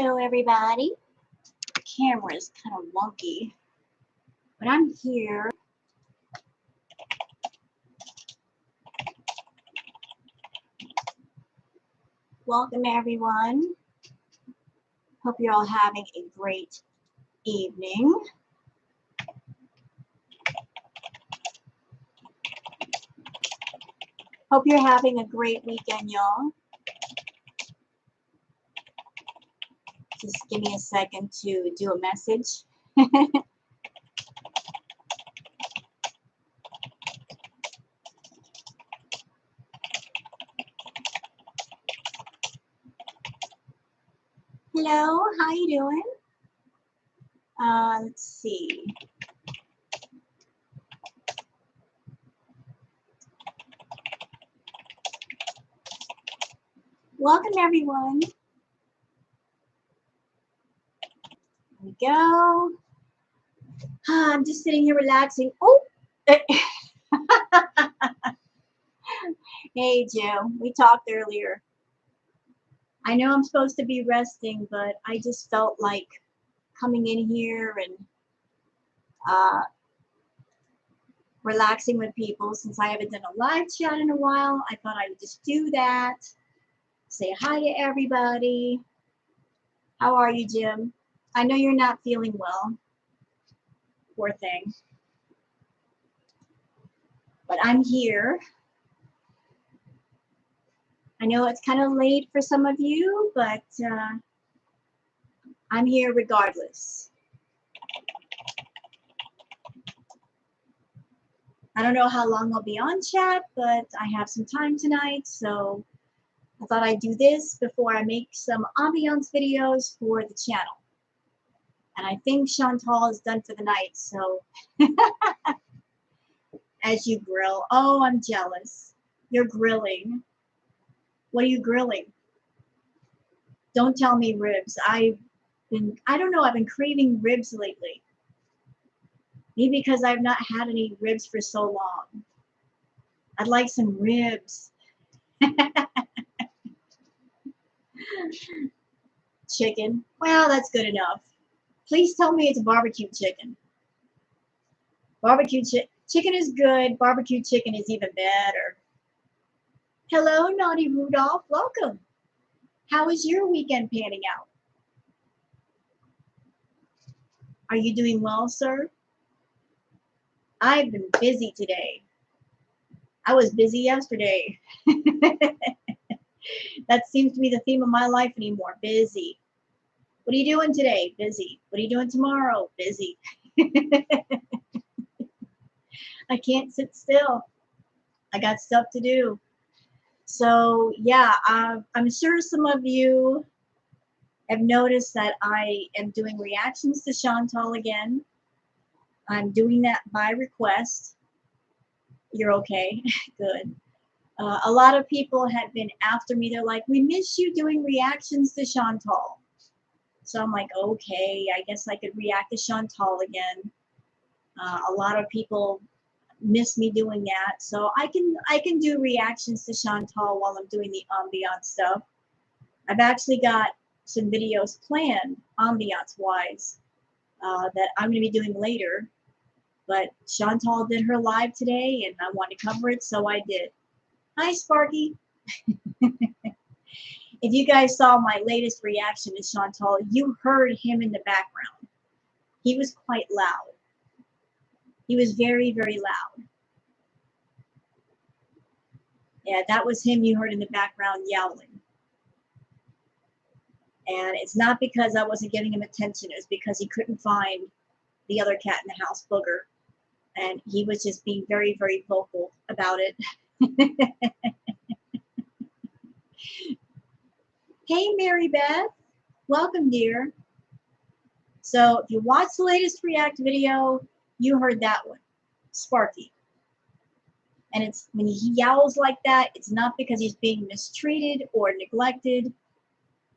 Hello, everybody. The camera is kind of wonky, but I'm here. Welcome, everyone. Hope you're all having a great evening. Hope you're having a great weekend, y'all. Just give me a second to do a message. Hello, how you doing? Let's see. Welcome, everyone. Here we go. I'm just sitting here relaxing. Oh! Hey, Jim. We talked earlier. I know I'm supposed to be resting, but I just felt like coming in here and relaxing with people. Since I haven't done a live chat in a while, I thought I would just do that. Say hi to everybody. How are you, Jim? I know you're not feeling well. Poor thing. But I'm here. I know it's kind of late for some of you, but I'm here regardless. I don't know how long I'll be on chat, but I have some time tonight, so I thought I'd do this before I make some ambiance videos for the channel. And I think Chantal is done for the night, so as you grill. Oh, I'm jealous. You're grilling. What are you grilling? Don't tell me ribs. I don't know, I've been craving ribs lately. Maybe because I've not had any ribs for so long. I'd like some ribs. Chicken. Well, that's good enough. Please tell me it's barbecue chicken. Barbecue chicken is good. Barbecue chicken is even better. Hello, Naughty Rudolph. Welcome. How is your weekend panning out? Are you doing well, sir? I've been busy today. I was busy yesterday. That seems to be the theme of my life anymore. Busy. What are you doing today? Busy. What are you doing tomorrow? Busy. I can't sit still. I got stuff to do. So yeah, I'm sure some of you have noticed that I am doing reactions to Chantal again. I'm doing that by request. You're okay. Good. A lot of people have been after me. They're like, we miss you doing reactions to Chantal. So I'm like, okay, I guess I could react to Chantal again. A lot of people miss me doing that. So I can do reactions to Chantal while I'm doing the ambiance stuff. I've actually got some videos planned ambiance-wise that I'm going to be doing later. But Chantal did her live today, and I wanted to cover it, so I did. Hi, Sparky. If you guys saw my latest reaction to Chantal, you heard him in the background. He was quite loud. He was very, very loud. Yeah, that was him you heard in the background yowling. And it's not because I wasn't giving him attention. It was because he couldn't find the other cat in the house, Booger. And he was just being very, very vocal about it. Hey, Mary Beth. Welcome, dear. So if you watched the latest React video, you heard that one, Sparky. And it's when he yowls like that, it's not because he's being mistreated or neglected.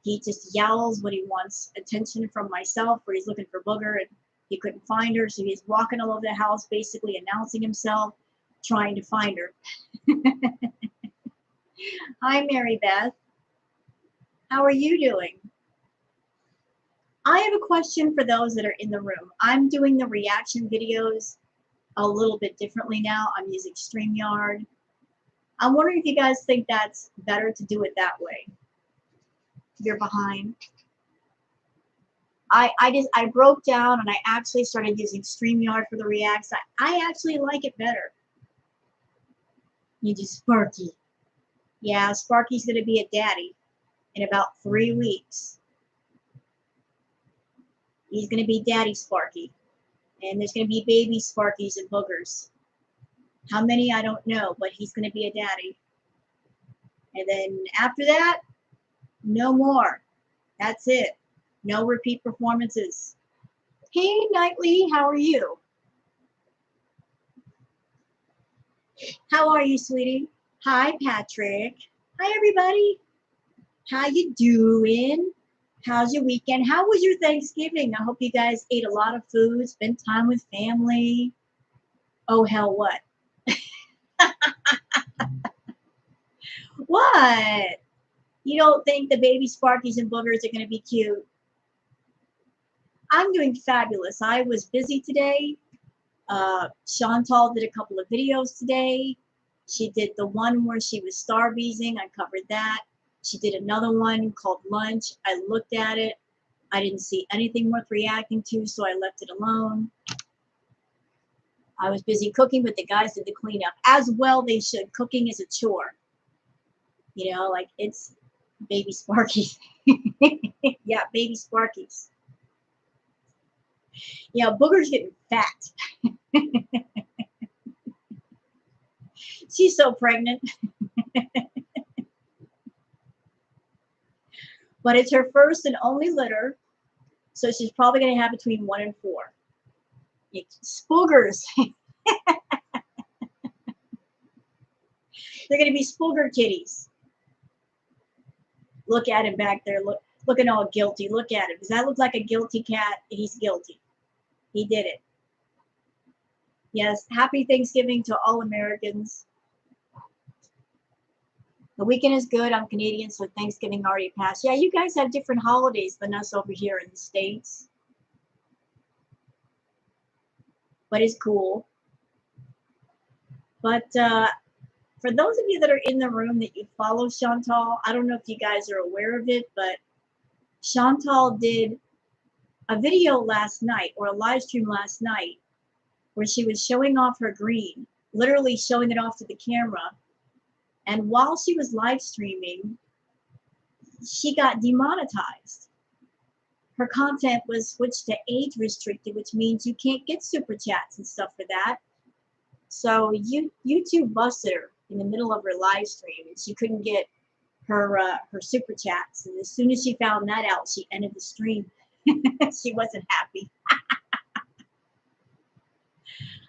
He just yowls when he wants attention from myself, or he's looking for Booger and he couldn't find her, so he's walking all over the house, basically announcing himself, trying to find her. Hi, Mary Beth. How are you doing? I have a question for those that are in the room. I'm doing the reaction videos a little bit differently now. I'm using StreamYard. I'm wondering if you guys think that's better to do it that way. You're behind. I broke down and I actually started using StreamYard for the reacts. I actually like it better. You do Sparky. Yeah, Sparky's gonna be a daddy in about 3 weeks. He's gonna be Daddy Sparky. And there's gonna be baby Sparkies and boogers. How many, I don't know, but he's gonna be a daddy. And then after that, no more. That's it. No repeat performances. Hey, Knightley, how are you? How are you, sweetie? Hi, Patrick. Hi, everybody. How you doing? How's your weekend? How was your Thanksgiving? I hope you guys ate a lot of food, spent time with family. Oh, hell, what? What? You don't think the baby Sparkies and boogers are going to be cute? I'm doing fabulous. I was busy today. Chantal did a couple of videos today. She did the one where she was stargazing. I covered that. She did another one called Lunch. I looked at it. I didn't see anything worth reacting to, so I left it alone. I was busy cooking, but the guys did the cleanup. As well they should. Cooking is a chore. You know, like it's baby Sparkies. Yeah, baby Sparkies. Yeah, Booger's getting fat. She's so pregnant. But it's her first and only litter, so she's probably going to have between 1 and 4. Spoogers. They're going to be spooger kitties. Look at him back there, looking all guilty. Look at him. Does that look like a guilty cat? He's guilty. He did it. Yes, happy Thanksgiving to all Americans. The weekend is good. I'm Canadian, so Thanksgiving already passed. Yeah, you guys have different holidays than us over here in the States. But it's cool. But for those of you that are in the room that you follow Chantal, I don't know if you guys are aware of it, but Chantal did a video last night, or a live stream last night, where she was showing off her green, literally showing it off to the camera. And while she was live streaming, she got demonetized. Her content was switched to age restricted, which means you can't get super chats and stuff for that. So YouTube busted her in the middle of her live stream, and she couldn't get her super chats. And as soon as she found that out, she ended the stream. She wasn't happy.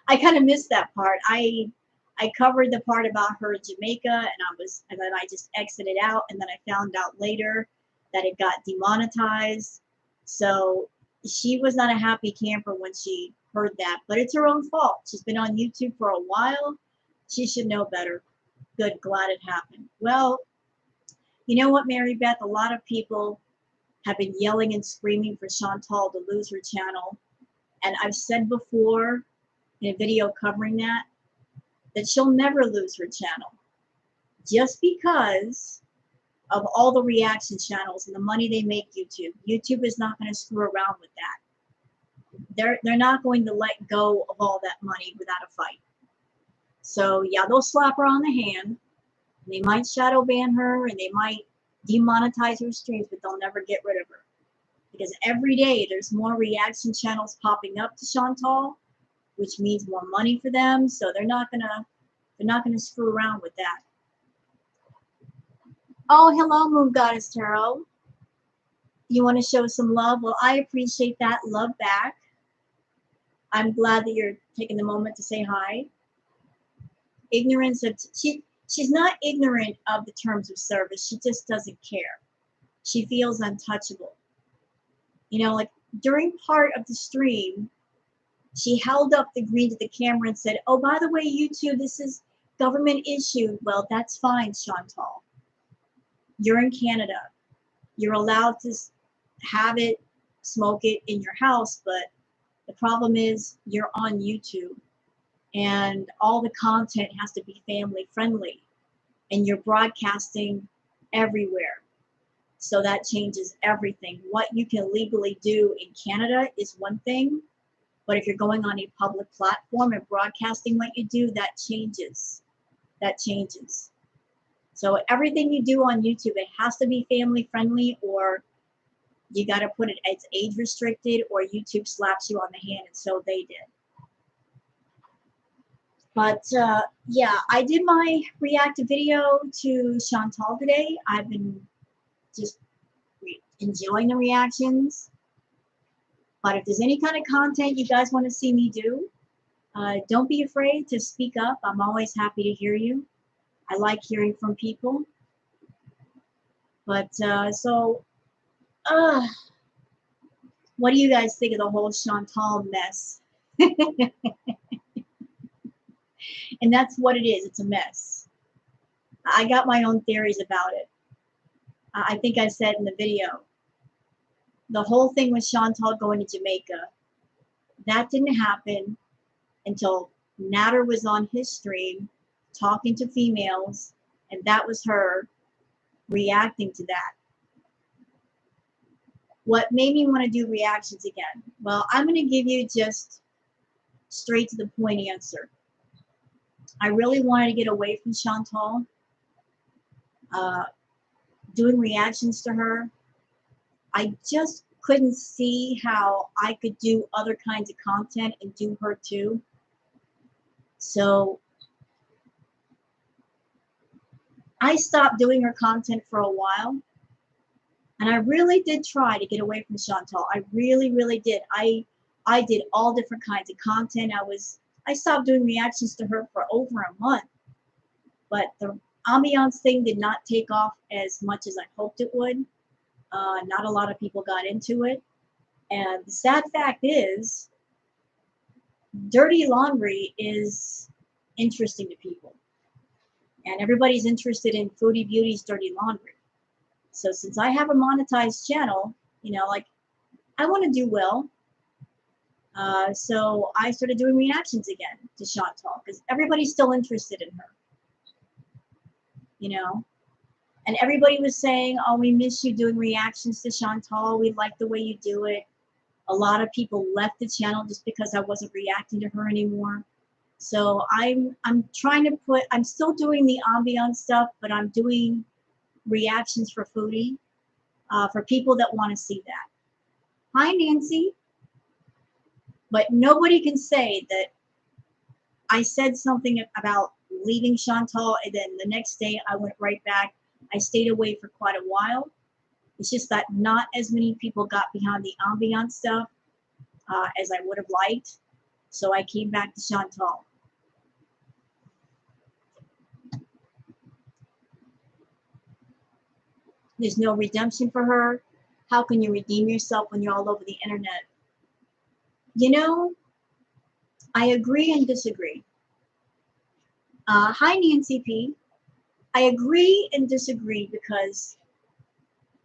I kind of missed that part. I covered the part about her in Jamaica, and then I just exited out, and then I found out later that it got demonetized. So she was not a happy camper when she heard that, but it's her own fault. She's been on YouTube for a while. She should know better. Good, glad it happened. Well, you know what, Mary Beth? A lot of people have been yelling and screaming for Chantal to lose her channel. And I've said before in a video covering that she'll never lose her channel. Just because of all the reaction channels and the money they make YouTube. YouTube is not going to screw around with that. They're not going to let go of all that money without a fight. So yeah, they'll slap her on the hand. They might shadow ban her, and they might demonetize her streams, but they'll never get rid of her. Because every day there's more reaction channels popping up to Chantal, which means more money for them. So they're not gonna screw around with that. Oh, hello, Moon Goddess Tarot. You want to show some love? Well, I appreciate that. Love back. I'm glad that you're taking the moment to say hi. Ignorance of she's not ignorant of the terms of service. She just doesn't care. She feels untouchable. You know, like during part of the stream, she held up the green to the camera and said, "Oh, by the way, YouTube, this is government issued." Well, that's fine, Chantal. You're in Canada. You're allowed to have it smoke it in your house, but the problem is you're on YouTube and all the content has to be family friendly and you're broadcasting everywhere. So that changes everything. What you can legally do in Canada is one thing, but if you're going on a public platform and broadcasting what you do, that changes. That changes. So everything you do on YouTube, it has to be family friendly, or you got to put it as age restricted, or YouTube slaps you on the hand, and so they did. But yeah, I did my react video to Chantal today. I've been just enjoying the reactions. But if there's any kind of content you guys want to see me do, don't be afraid to speak up. I'm always happy to hear you. I like hearing from people. But what do you guys think of the whole Chantal mess? And that's what it is. It's a mess. I got my own theories about it. I think I said in the video, the whole thing with Chantal going to Jamaica, that didn't happen until Natter was on his stream talking to females, and that was her reacting to that. What made me want to do reactions again? Well, I'm going to give you just straight to the point answer. I really wanted to get away from Chantal. Doing reactions to her, I just couldn't see how I could do other kinds of content and do her too. So I stopped doing her content for a while. And I really did try to get away from Chantal. I really, really did. I did all different kinds of content. I stopped doing reactions to her for over a month. But the ambiance thing did not take off as much as I hoped it would. Not a lot of people got into it. And the sad fact is, dirty laundry is interesting to people. And everybody's interested in Foodie Beauty's dirty laundry. So since I have a monetized channel, you know, like, I want to do well. So I started doing reactions again to Chantal because everybody's still interested in her. You know, and everybody was saying, oh, we miss you doing reactions to Chantal. We like the way you do it. A lot of people left the channel just because I wasn't reacting to her anymore. So I'm trying to I'm still doing the ambiance stuff, but I'm doing reactions for Foodie, for people that want to see that. Hi, Nancy. But nobody can say that I said something about leaving Chantal and then the next day I went right back. I stayed away for quite a while. It's just that not as many people got behind the ambiance stuff as I would have liked. So I came back to Chantal. There's no redemption for her. How can you redeem yourself when you're all over the internet? You know, I agree and disagree. Hi, Nancy P. I agree and disagree because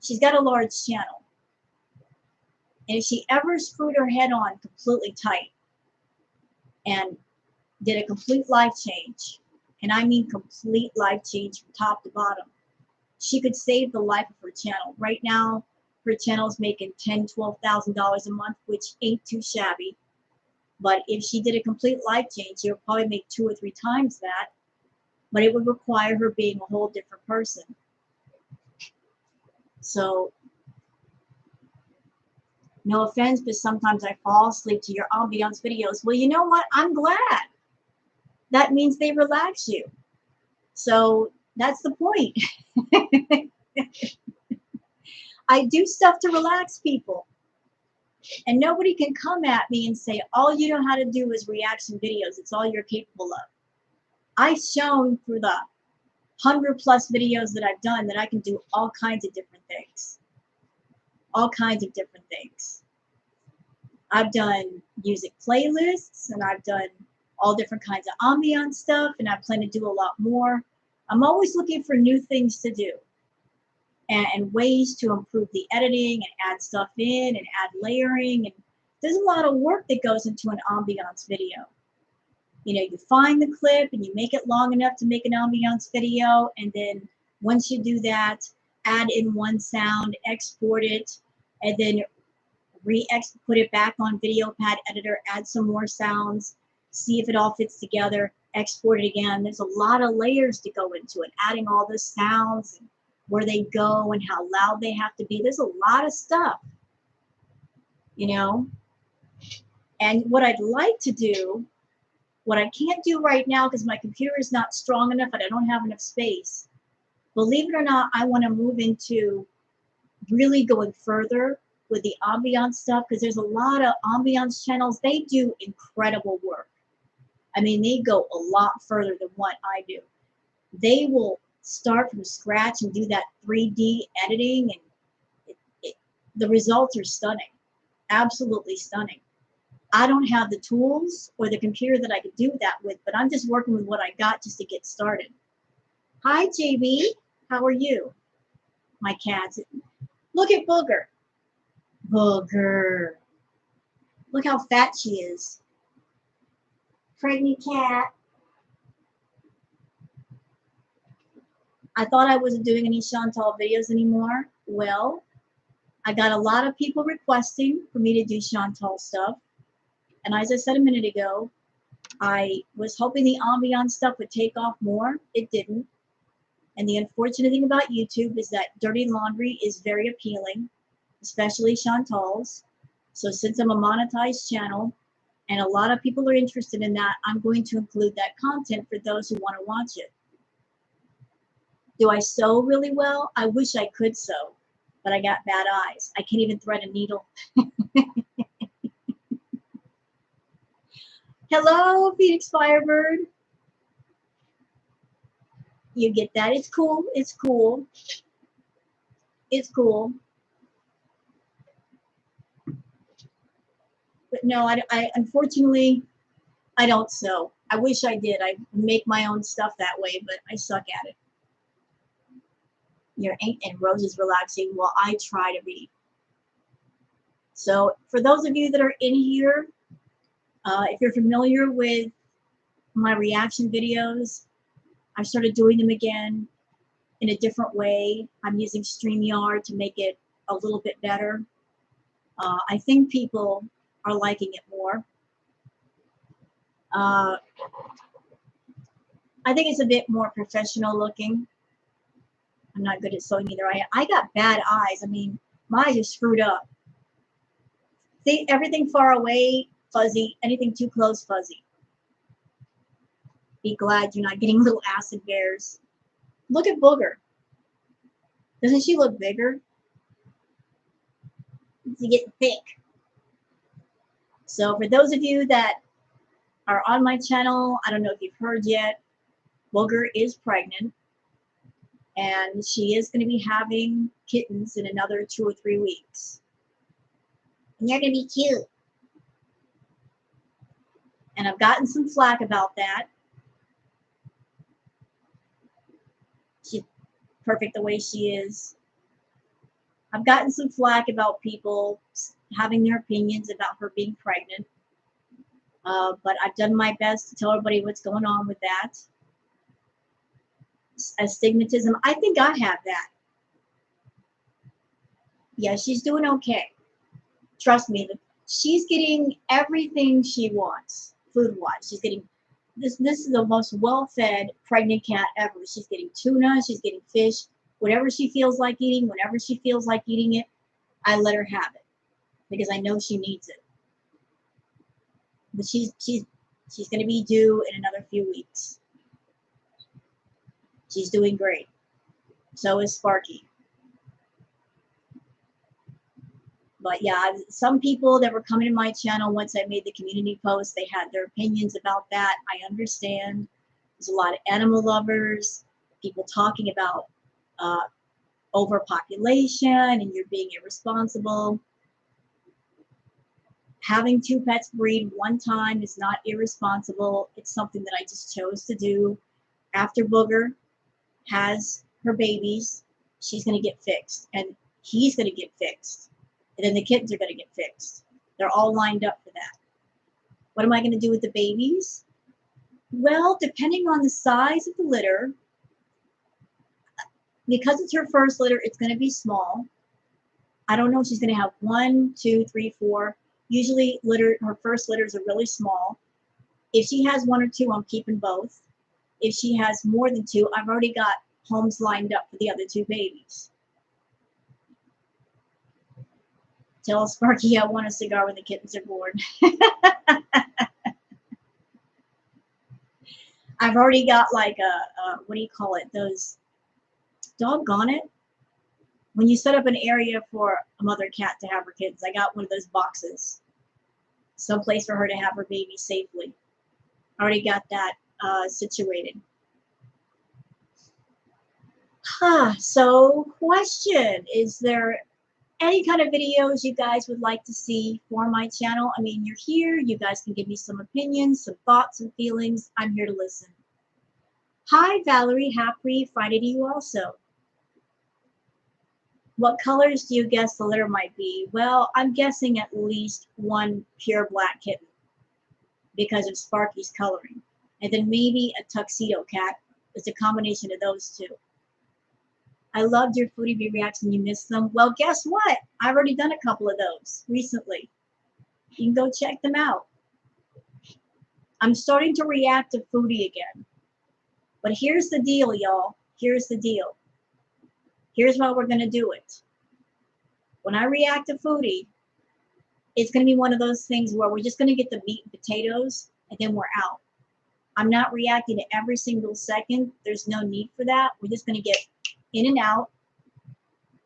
she's got a large channel. And if she ever screwed her head on completely tight and did a complete life change, and I mean complete life change from top to bottom, she could save the life of her channel. Right now, her channel's making $10,000, $12,000 a month, which ain't too shabby. But if she did a complete life change, she would probably make 2 or 3 times that. But it would require her being a whole different person. So, no offense, but sometimes I fall asleep to your ambiance videos. Well, you know what? I'm glad. That means they relax you. So that's the point. I do stuff to relax people. And nobody can come at me and say, all you know how to do is reaction videos. It's all you're capable of. I've shown through the 100+ videos that I've done that I can do all kinds of different things. All kinds of different things. I've done music playlists, and I've done all different kinds of ambiance stuff, and I plan to do a lot more. I'm always looking for new things to do. and ways to improve the editing and add stuff in and add layering. And there's a lot of work that goes into an ambiance video. You know, you find the clip and you make it long enough to make an ambiance video. And then once you do that, add in one sound, export it, and then put it back on VideoPad Editor, add some more sounds, see if it all fits together, export it again. There's a lot of layers to go into it, adding all the sounds and where they go and how loud they have to be. There's a lot of stuff, you know. And what I'd like to do, what I can't do right now because my computer is not strong enough and I don't have enough space, believe it or not, I want to move into really going further with the ambiance stuff, because there's a lot of ambiance channels. They do incredible work. I mean, they go a lot further than what I do. They will start from scratch and do that 3D editing, and the results are stunning, absolutely stunning. I don't have the tools or the computer that I could do that with, but I'm just working with what I got just to get started. Hi, JB. How are you? My cats. Look at Booger. Booger. Look how fat she is. Pregnant cat. I thought I wasn't doing any Chantal videos anymore. Well, I got a lot of people requesting for me to do Chantal stuff. And as I said a minute ago, I was hoping the ambiance stuff would take off more. It didn't. And the unfortunate thing about YouTube is that dirty laundry is very appealing, especially Chantal's. So since I'm a monetized channel and a lot of people are interested in that, I'm going to include that content for those who want to watch it. Do I sew really well? I wish I could sew, but I got bad eyes. I can't even thread a needle. Hello, Phoenix Firebird. You get that? It's cool. It's cool. It's cool. But no, I unfortunately, I don't sew. I wish I did. I make my own stuff that way, but I suck at it. Your Aunt and Rose is relaxing. Well, I try to be. So for those of you that are in here, if you're familiar with my reaction videos, I started doing them again in a different way. I'm using StreamYard to make it a little bit better. I think people are liking it more. I think it's a bit more professional looking. I'm not good at sewing either. I got bad eyes. I mean, my eyes are screwed up. See, everything far away, fuzzy. Anything too close, fuzzy. Be glad you're not getting little acid bears. Look at Booger. Doesn't she look bigger? She's getting thick. So for those of you that are on my channel, I don't know if you've heard yet, Booger is pregnant. And she is going to be having kittens in another 2 or 3 weeks. And they're going to be cute. And I've gotten some flack about that. She's perfect the way she is. I've gotten some flack about people having their opinions about her being pregnant. But I've done my best to tell everybody what's going on with that. Astigmatism, I think I have that. Yeah, she's doing okay. Trust me, she's getting everything she wants, food-wise. She's getting this is the most well-fed pregnant cat ever. She's getting tuna, she's getting fish, whatever she feels like eating, whenever she feels like eating it, I let her have it because I know she needs it. But she's going to be due in another few weeks. She's doing great. So is Sparky. But yeah, some people that were coming to my channel once I made the community post, they had their opinions about that. I understand. There's a lot of animal lovers, people talking about overpopulation and you're being irresponsible. Having 2 pets breed one time is not irresponsible. It's something that I just chose to do. After Booger has her babies, she's going to get fixed, and he's going to get fixed, and then the kittens are going to get fixed. They're all lined up for that. What am I going to do with the babies? Well, depending on the size of the litter, because it's her first litter, it's going to be small. I don't know if she's going to have 1, 2, 3, 4. Usually her first litters are really small. If she has 1 or 2, I'm keeping both. If she has more than 2, I've already got homes lined up for the other 2 babies. Tell Sparky I want a cigar when the kittens are born. I've already got like what do you call it? Those, doggone it. When you set up an area for a mother cat to have her kids, I got one of those boxes. Someplace for her to have her baby safely. I already got that situated. So question, is there any kind of videos you guys would like to see for my channel? I mean, you're here, you guys can give me some opinions, some thoughts and feelings. I'm here to listen. Hi, Valerie, happy Friday to you also. What colors do you guess the litter might be? Well, I'm guessing at least 1 pure black kitten because of Sparky's coloring. And then maybe a tuxedo cat. It's a combination of those 2. I loved your Foodie Bee reaction. You missed them. Well, guess what? I've already done a couple of those recently. You can go check them out. I'm starting to react to Foodie again. But here's the deal, y'all. Here's the deal. Here's how we're going to do it. When I react to Foodie, it's going to be one of those things where we're just going to get the meat and potatoes, and then we're out. I'm not reacting to every single second. There's no need for that. We're just going to get in and out,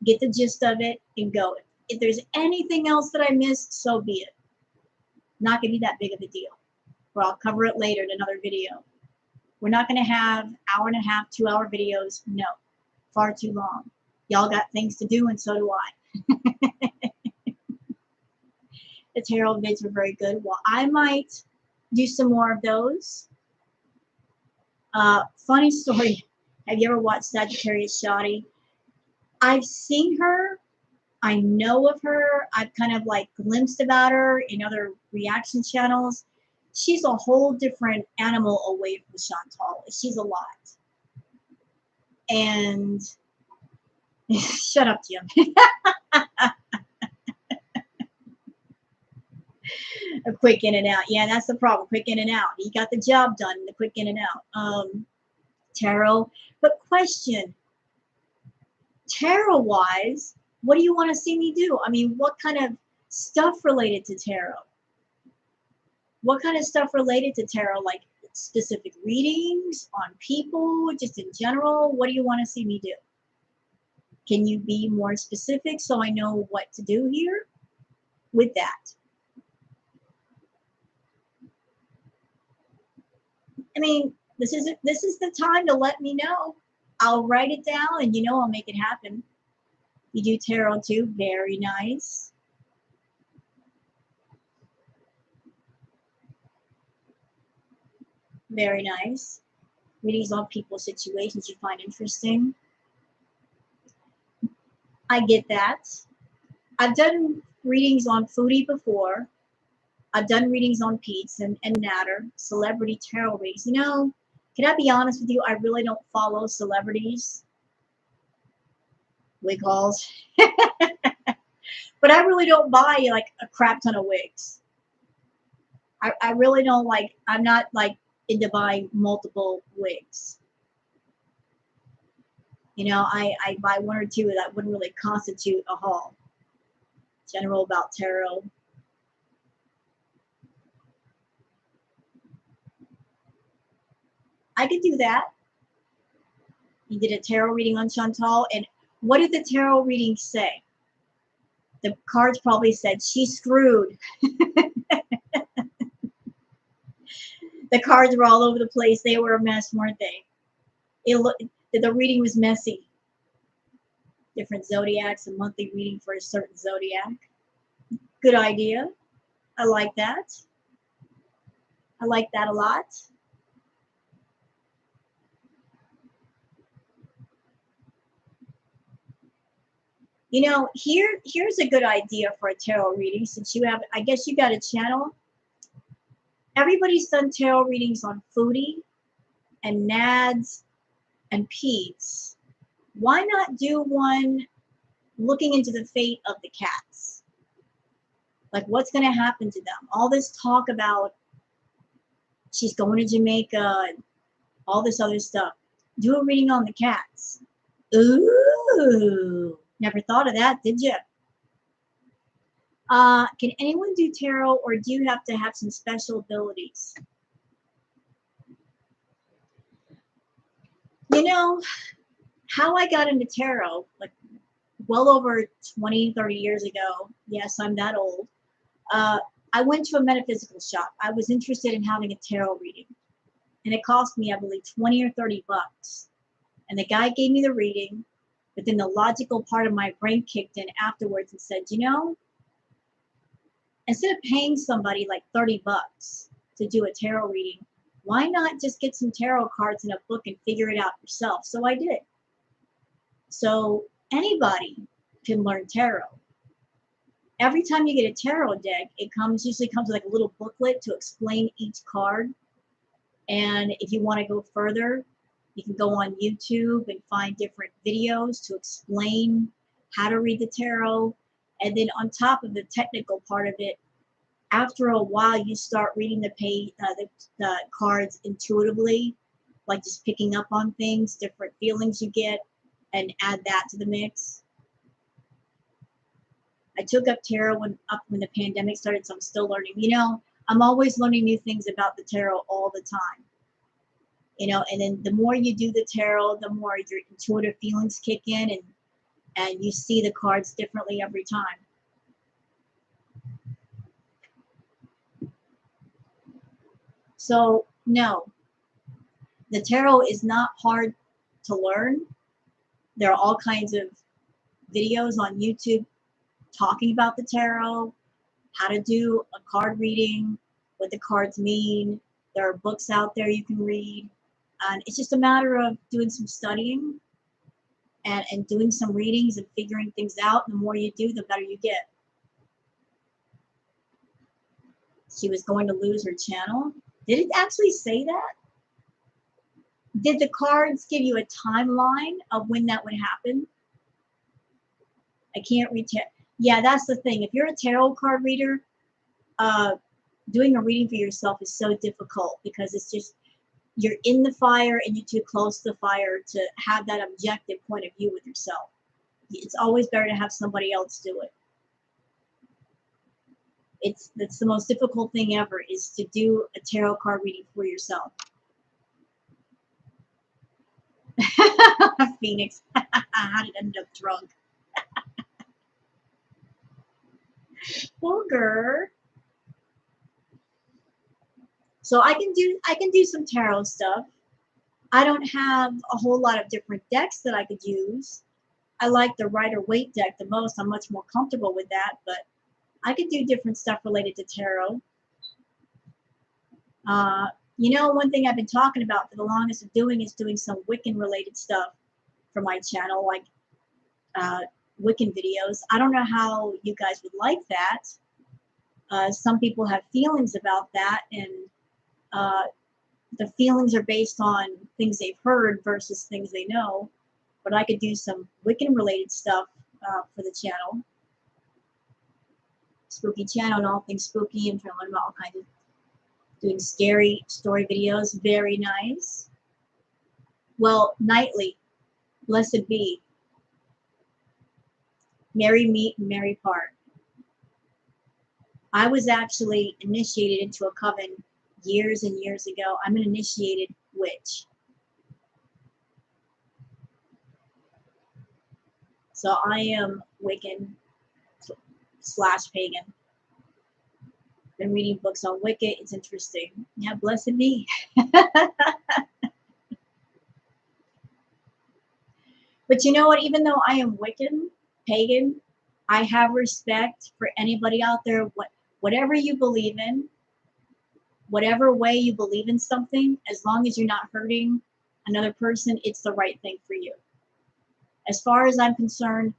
get the gist of it, and go. If there's anything else that I missed, so be it. Not going to be that big of a deal. Or I'll cover it later in another video. We're not going to have 1.5, 2-hour videos. No. Far too long. Y'all got things to do, and so do I. The tarot vids were very good. Well, I might do some more of those. Funny story. Have you ever watched Sagittarius Shoddy? I've seen her. I know of her. I've kind of like glimpsed about her in other reaction channels. She's a whole different animal away from Chantal. She's a lot. And shut up, Jim. A quick in and out. Yeah, that's the problem. Quick in and out. He got the job done. The quick in and out. Tarot. But question. Tarot-wise, what do you want to see me do? I mean, what kind of stuff related to tarot? What kind of stuff related to tarot? Like specific readings on people, just in general? What do you want to see me do? Can you be more specific so I know what to do here with that? I mean, this is the time to let me know. I'll write it down, and I'll make it happen. You do tarot too? Very nice. Very nice. Readings on people's situations you find interesting. I get that. I've done readings on Foodie before. I've done readings on Pete's and Natter, celebrity tarot readings. Can I be honest with you? I really don't follow celebrities. Wig hauls. But I really don't buy like a crap ton of wigs. I really don't like, I'm not like into buying multiple wigs. I buy 1 or 2 that wouldn't really constitute a haul. General about tarot. I could do that. You did a tarot reading on Chantal, and what did the tarot reading say? The cards probably said, she's screwed. The cards were all over the place. They were a mess, weren't they? The reading was messy. Different zodiacs, a monthly reading for a certain zodiac. Good idea. I like that. I like that a lot. You know, here's a good idea for a tarot reading. Since you have, I guess you got a channel. Everybody's done tarot readings on Foodie and Nads and Pete's. Why not do one looking into the fate of the cats? Like what's going to happen to them? All this talk about she's going to Jamaica and all this other stuff. Do a reading on the cats. Ooh, never thought of that, did you? Can anyone do tarot, or do you have to have some special abilities? You know, how I got into tarot, like well over 20, 30 years ago. Yes, I'm that old. Uh, I went to a metaphysical shop. I was interested in having a tarot reading, and it cost me, I believe, 20 or 30 bucks. And the guy gave me the reading, but then the logical part of my brain kicked in afterwards and said, you know, instead of paying somebody like 30 bucks to do a tarot reading, why not just get some tarot cards in a book and figure it out yourself? So I did. So anybody can learn tarot. Every time you get a tarot deck, it usually comes with like a little booklet to explain each card. And if you want to go further, you can go on YouTube and find different videos to explain how to read the tarot. And then on top of the technical part of it, after a while, you start reading the cards intuitively, like just picking up on things, different feelings you get, and add that to the mix. I took up tarot when the pandemic started, so I'm still learning. You know, I'm always learning new things about the tarot all the time. You know, and then the more you do the tarot, the more your intuitive feelings kick in, and you see the cards differently every time. So no, the tarot is not hard to learn. There are all kinds of videos on YouTube talking about the tarot, how to do a card reading, what the cards mean. There are books out there you can read. And it's just a matter of doing some studying and doing some readings and figuring things out. And the more you do, the better you get. She was going to lose her channel. Did it actually say that? Did the cards give you a timeline of when that would happen? I can't read tarot. Yeah, that's the thing. If you're a tarot card reader, doing a reading for yourself is so difficult because it's just you're in the fire and you're too close to the fire to have that objective point of view with yourself. It's always better to have somebody else do it. That's the most difficult thing ever, is to do a tarot card reading for yourself. Phoenix. How did I end up drunk? Booger. So I can do some tarot stuff. I don't have a whole lot of different decks that I could use. I like the Rider-Waite deck the most. I'm much more comfortable with that, but I could do different stuff related to tarot. You know, one thing I've been talking about for the longest of doing is doing some Wiccan related stuff for my channel, like Wiccan videos. I don't know how you guys would like that. Some people have feelings about that, and the feelings are based on things they've heard versus things they know. But I could do some Wiccan related stuff for the channel. Spooky channel and all things spooky. I'm trying to learn about all kinds of doing scary story videos. Very nice. Well, nightly. Blessed be. Merry meet and merry part. I was actually initiated into a coven years and years ago. I'm an initiated witch. So I am Wiccan / pagan. Been reading books on Wicca. It's interesting. Yeah, blessed be. But you know what? Even though I am Wiccan, pagan, I have respect for anybody out there. Whatever you believe in, whatever way you believe in something, as long as you're not hurting another person, it's the right thing for you. As far as I'm concerned,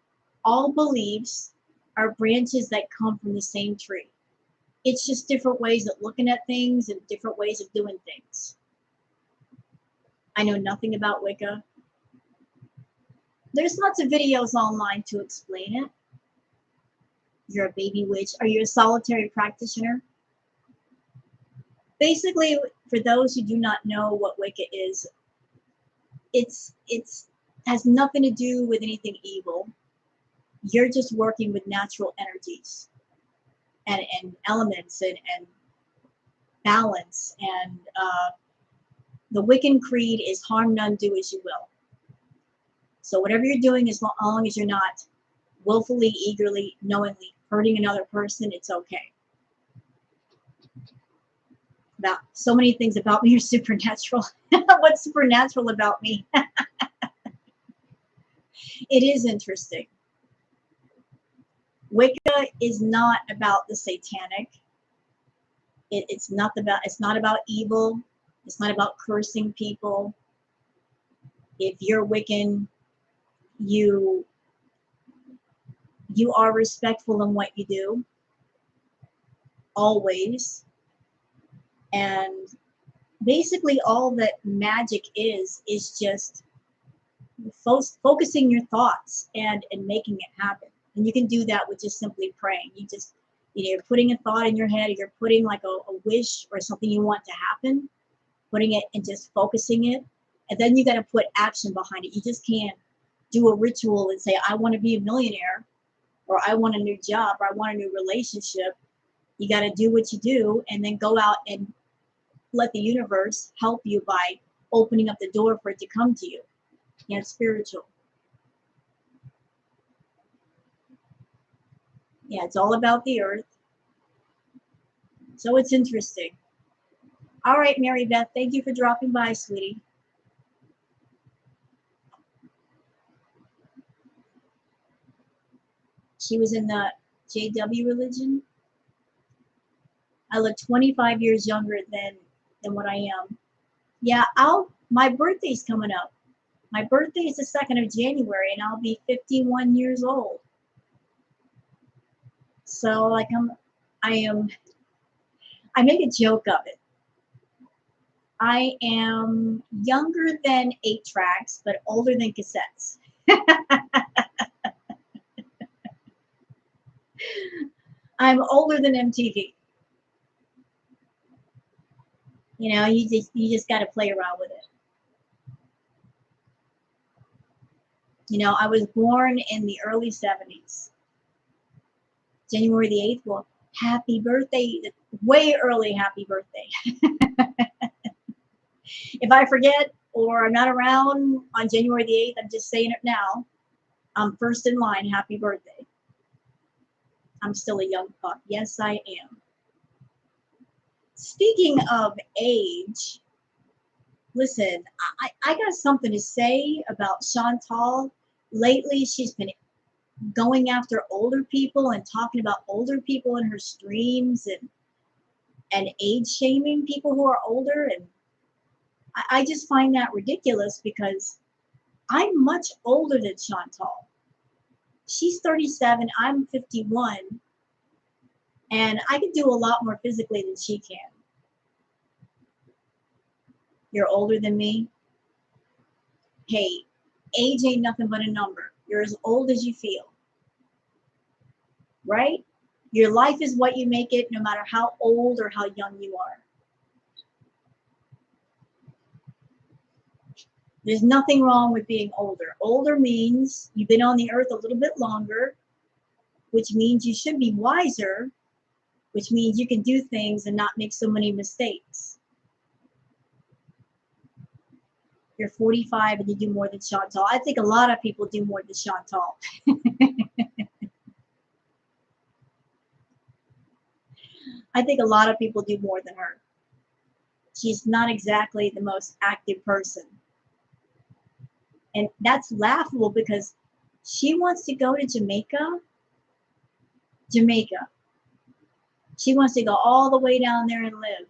All beliefs are branches that come from the same tree. It's just different ways of looking at things and different ways of doing things. I know nothing about Wicca. There's lots of videos online to explain it. You're a baby witch. Are you a solitary practitioner? Basically, for those who do not know what Wicca is, it's has nothing to do with anything evil. You're just working with natural energies and elements and balance. And the Wiccan creed is harm none, do as you will. So whatever you're doing, as long as you're not willfully, eagerly, knowingly hurting another person, it's okay. About so many things about me are supernatural. What's supernatural about me? It is interesting. Wicca is not about the satanic. It's not about evil. It's not about cursing people. If you're Wiccan, you are respectful in what you do, always. And basically all that magic is just focusing your thoughts and making it happen. And you can do that with just simply praying. You just, you're putting a thought in your head, or you're putting like a wish or something you want to happen, putting it and just focusing it. And then you got to put action behind it. You just can't do a ritual and say, I want to be a millionaire, or I want a new job, or I want a new relationship. You got to do what you do and then go out and let the universe help you by opening up the door for it to come to you. Yeah, it's spiritual. Yeah, it's all about the earth. So it's interesting. All right, Mary Beth, thank you for dropping by, sweetie. She was in the JW religion. I look 25 years younger than what I am. Yeah, my birthday's coming up. My birthday is the 2nd of January, and I'll be 51 years old. So like I make a joke of it. I am younger than 8-tracks, but older than cassettes. I'm older than MTV. You just got to play around with it. I was born in the early 70s. January the 8th. Well, happy birthday. Way early happy birthday. If I forget or I'm not around on January the 8th, I'm just saying it now. I'm first in line. Happy birthday. I'm still a young pup. Yes, I am. Speaking of age, listen, I got something to say about Chantal. Lately, she's been going after older people and talking about older people in her streams and age shaming people who are older. And I just find that ridiculous because I'm much older than Chantal. She's 37, I'm 51, and I can do a lot more physically than she can. You're older than me? Hey, age ain't nothing but a number. You're as old as you feel. Right? Your life is what you make it, no matter how old or how young you are. There's nothing wrong with being older. Older means you've been on the earth a little bit longer, which means you should be wiser, which means you can do things and not make so many mistakes. You're 45 and you do more than Chantal. I think a lot of people do more than Chantal. I think a lot of people do more than her. She's not exactly the most active person. And that's laughable because she wants to go to Jamaica. She wants to go all the way down there and live.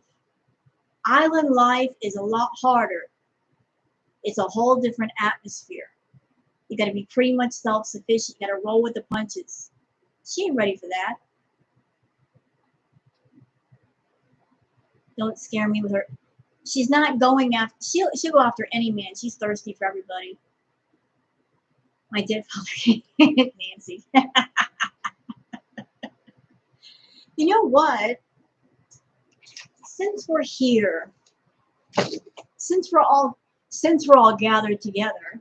Island life is a lot harder. It's a whole different atmosphere. You got to be pretty much self-sufficient. You got to roll with the punches. She ain't ready for that. Don't scare me with her. She's not going after. She'll go after any man. She's thirsty for everybody. My dead father, Nancy. You know what? Since we're here, since we're all gathered together,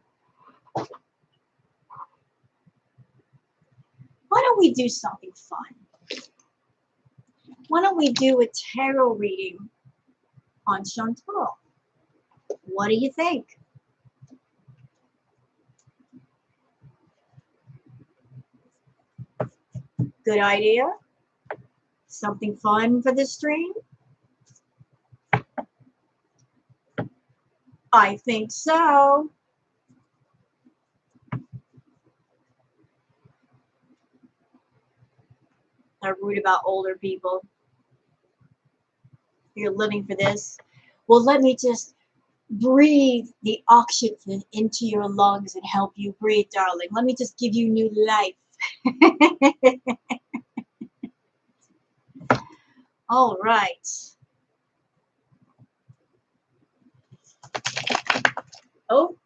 why don't we do something fun? Why don't we do a tarot reading on Chantal? What do you think? Good idea? Something fun for the stream? I think so. I'm rude about older people. You're living for this. Well, let me just breathe the oxygen into your lungs and help you breathe, darling. Let me just give you new life. All right. Oh.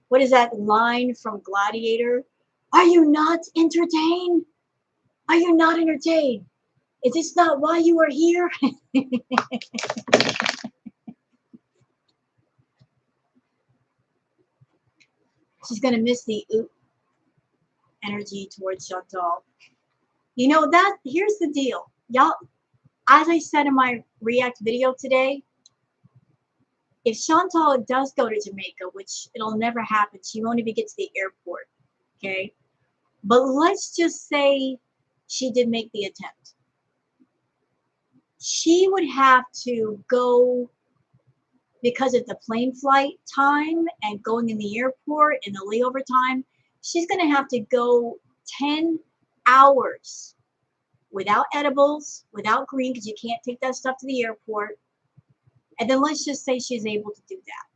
What is that line from Gladiator? Are you not entertained? Are you not entertained? Is this not why you are here? She's going to miss the energy towards Chantal. You know that, here's the deal. Y'all, as I said in my React video today, if Chantal does go to Jamaica, which it'll never happen, she won't even get to the airport, okay? But let's just say she did make the attempt. She would have to go, because of the plane flight time and going in the airport and the layover time, she's going to have to go 10 hours without edibles, without green, because you can't take that stuff to the airport. And then let's just say she's able to do that.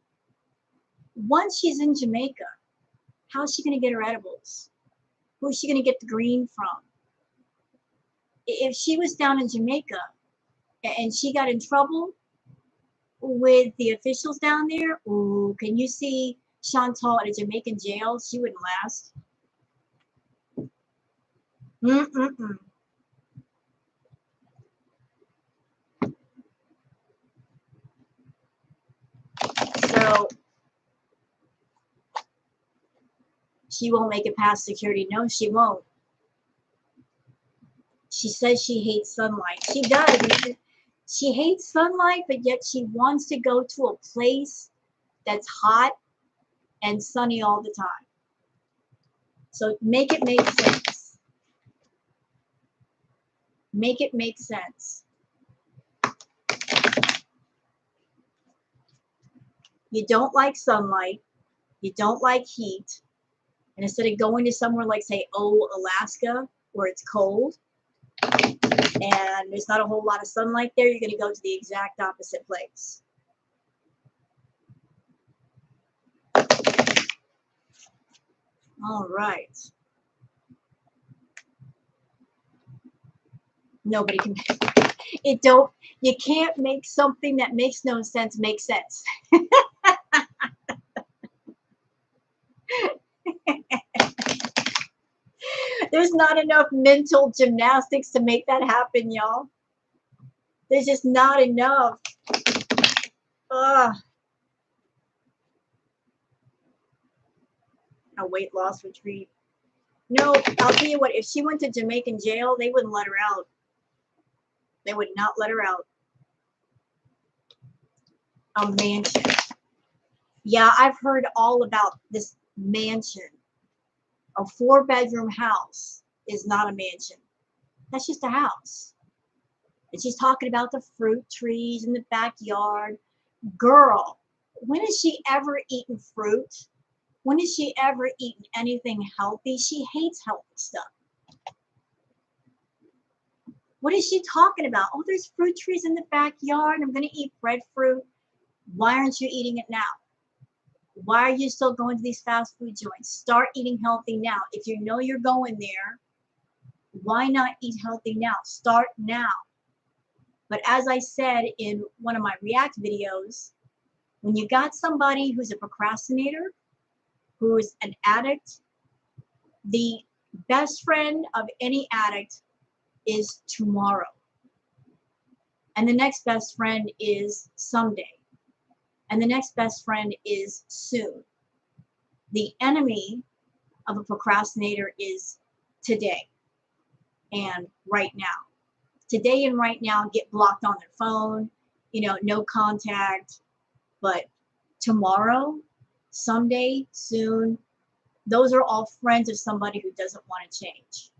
Once she's in Jamaica, how is she going to get her edibles? Who is she going to get the green from? If she was down in Jamaica and she got in trouble with the officials down there, ooh, can you see Chantal in a Jamaican jail? She wouldn't last. So she won't make it past security. No, she won't. She says she hates sunlight. She does. She hates sunlight, but yet she wants to go to a place that's hot and sunny all the time. So make it make sense. Make it make sense. You don't like sunlight. You don't like heat. And instead of going to somewhere like, say, Alaska, where it's cold and there's not a whole lot of sunlight there, you're going to go to the exact opposite place. All right. Nobody can. You can't make something that makes no sense make sense. There's not enough mental gymnastics to make that happen, y'all. There's just not enough. Ugh. A weight loss retreat. No, I'll tell you what, if she went to Jamaican jail, they wouldn't let her out. They would not let her out. A mansion. Yeah, I've heard all about this mansion. A 4-bedroom house is not a mansion. That's just a house. And she's talking about the fruit trees in the backyard. Girl, when has she ever eaten fruit? When has she ever eaten anything healthy? She hates healthy stuff. What is she talking about? Oh, there's fruit trees in the backyard. I'm going to eat breadfruit. Why aren't you eating it now? Why are you still going to these fast food joints? Start eating healthy now. If you know you're going there, why not eat healthy now? Start now. But as I said in one of my React videos, when you got somebody who's a procrastinator, who is an addict, the best friend of any addict is tomorrow. And the next best friend is someday. And the next best friend is soon. The enemy of a procrastinator is today and right now. Today and right now get blocked on their phone, no contact. But tomorrow, someday, soon, those are all friends of somebody who doesn't want to change.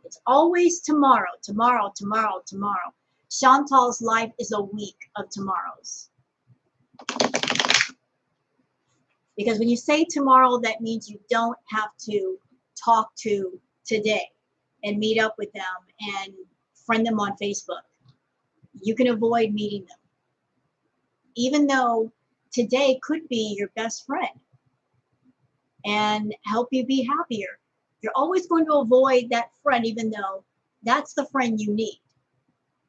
It's always tomorrow, tomorrow, tomorrow, tomorrow. Chantal's life is a week of tomorrows. Because when you say tomorrow, that means you don't have to talk to today and meet up with them and friend them on Facebook. You can avoid meeting them. Even though today could be your best friend and help you be happier. You're always going to avoid that friend, even though that's the friend you need.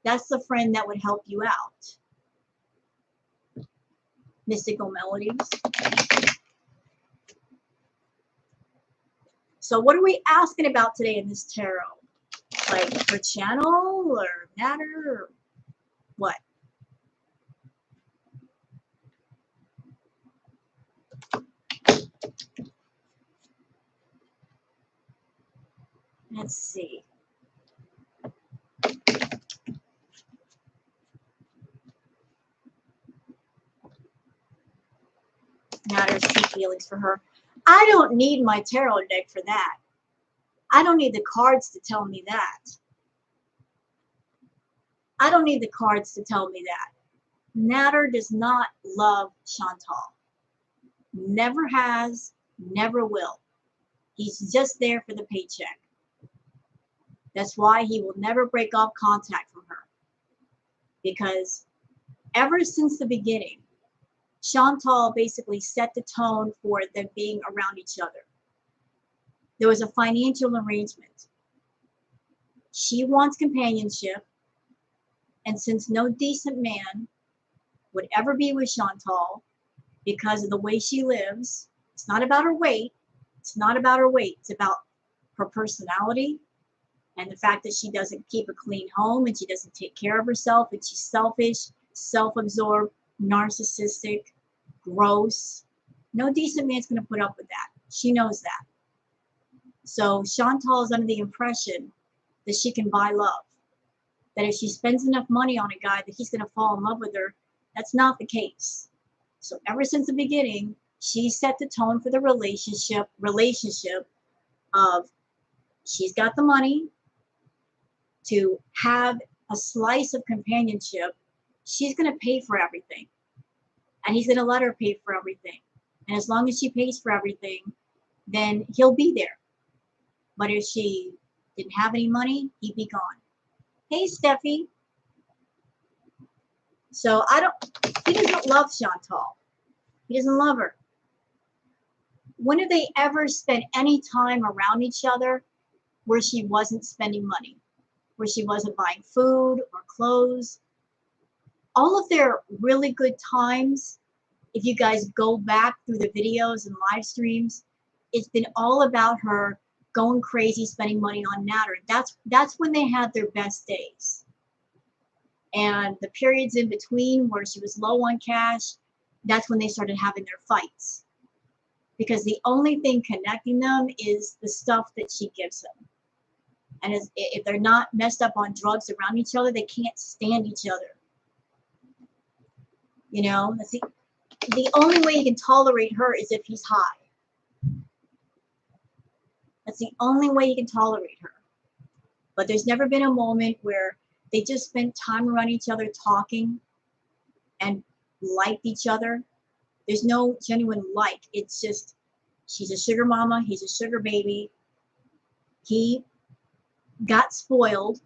That's the friend that would help you out. Mystical Melodies. So what are we asking about today in this tarot? Like for channel or matter or what? Let's see. Matters, deep feelings for her. I don't need my tarot deck for that. I don't need the cards to tell me that. I don't need the cards to tell me that. Natter does not love Chantal. Never has, never will. He's just there for the paycheck. That's why he will never break off contact from her. Because ever since the beginning, Chantal basically set the tone for them being around each other. There was a financial arrangement. She wants companionship, and since no decent man would ever be with Chantal because of the way she lives, it's not about her weight. It's not about her weight. It's about her personality and the fact that she doesn't keep a clean home and she doesn't take care of herself and she's selfish, self-absorbed, narcissistic, gross. No decent man's going to put up with that. She knows that. So Chantal is under the impression that she can buy love. That if she spends enough money on a guy that he's going to fall in love with her. That's not the case. So ever since the beginning, she set the tone for the relationship of she's got the money to have a slice of companionship. She's going to pay for everything. And he's going to let her pay for everything. And as long as she pays for everything, then he'll be there. But if she didn't have any money, he'd be gone. Hey, Steffi. So he doesn't love Chantal. He doesn't love her. When did they ever spend any time around each other where she wasn't spending money? Where she wasn't buying food or clothes? All of their really good times, if you guys go back through the videos and live streams, it's been all about her going crazy, spending money on Natter. That's when they had their best days. And the periods in between where she was low on cash, that's when they started having their fights. Because the only thing connecting them is the stuff that she gives them. And if they're not messed up on drugs around each other, they can't stand each other. That's the only way you can tolerate her is if he's high. That's the only way you can tolerate her. But there's never been a moment where they just spent time around each other talking and liked each other. There's no genuine like. It's just she's a sugar mama. He's a sugar baby. He got spoiled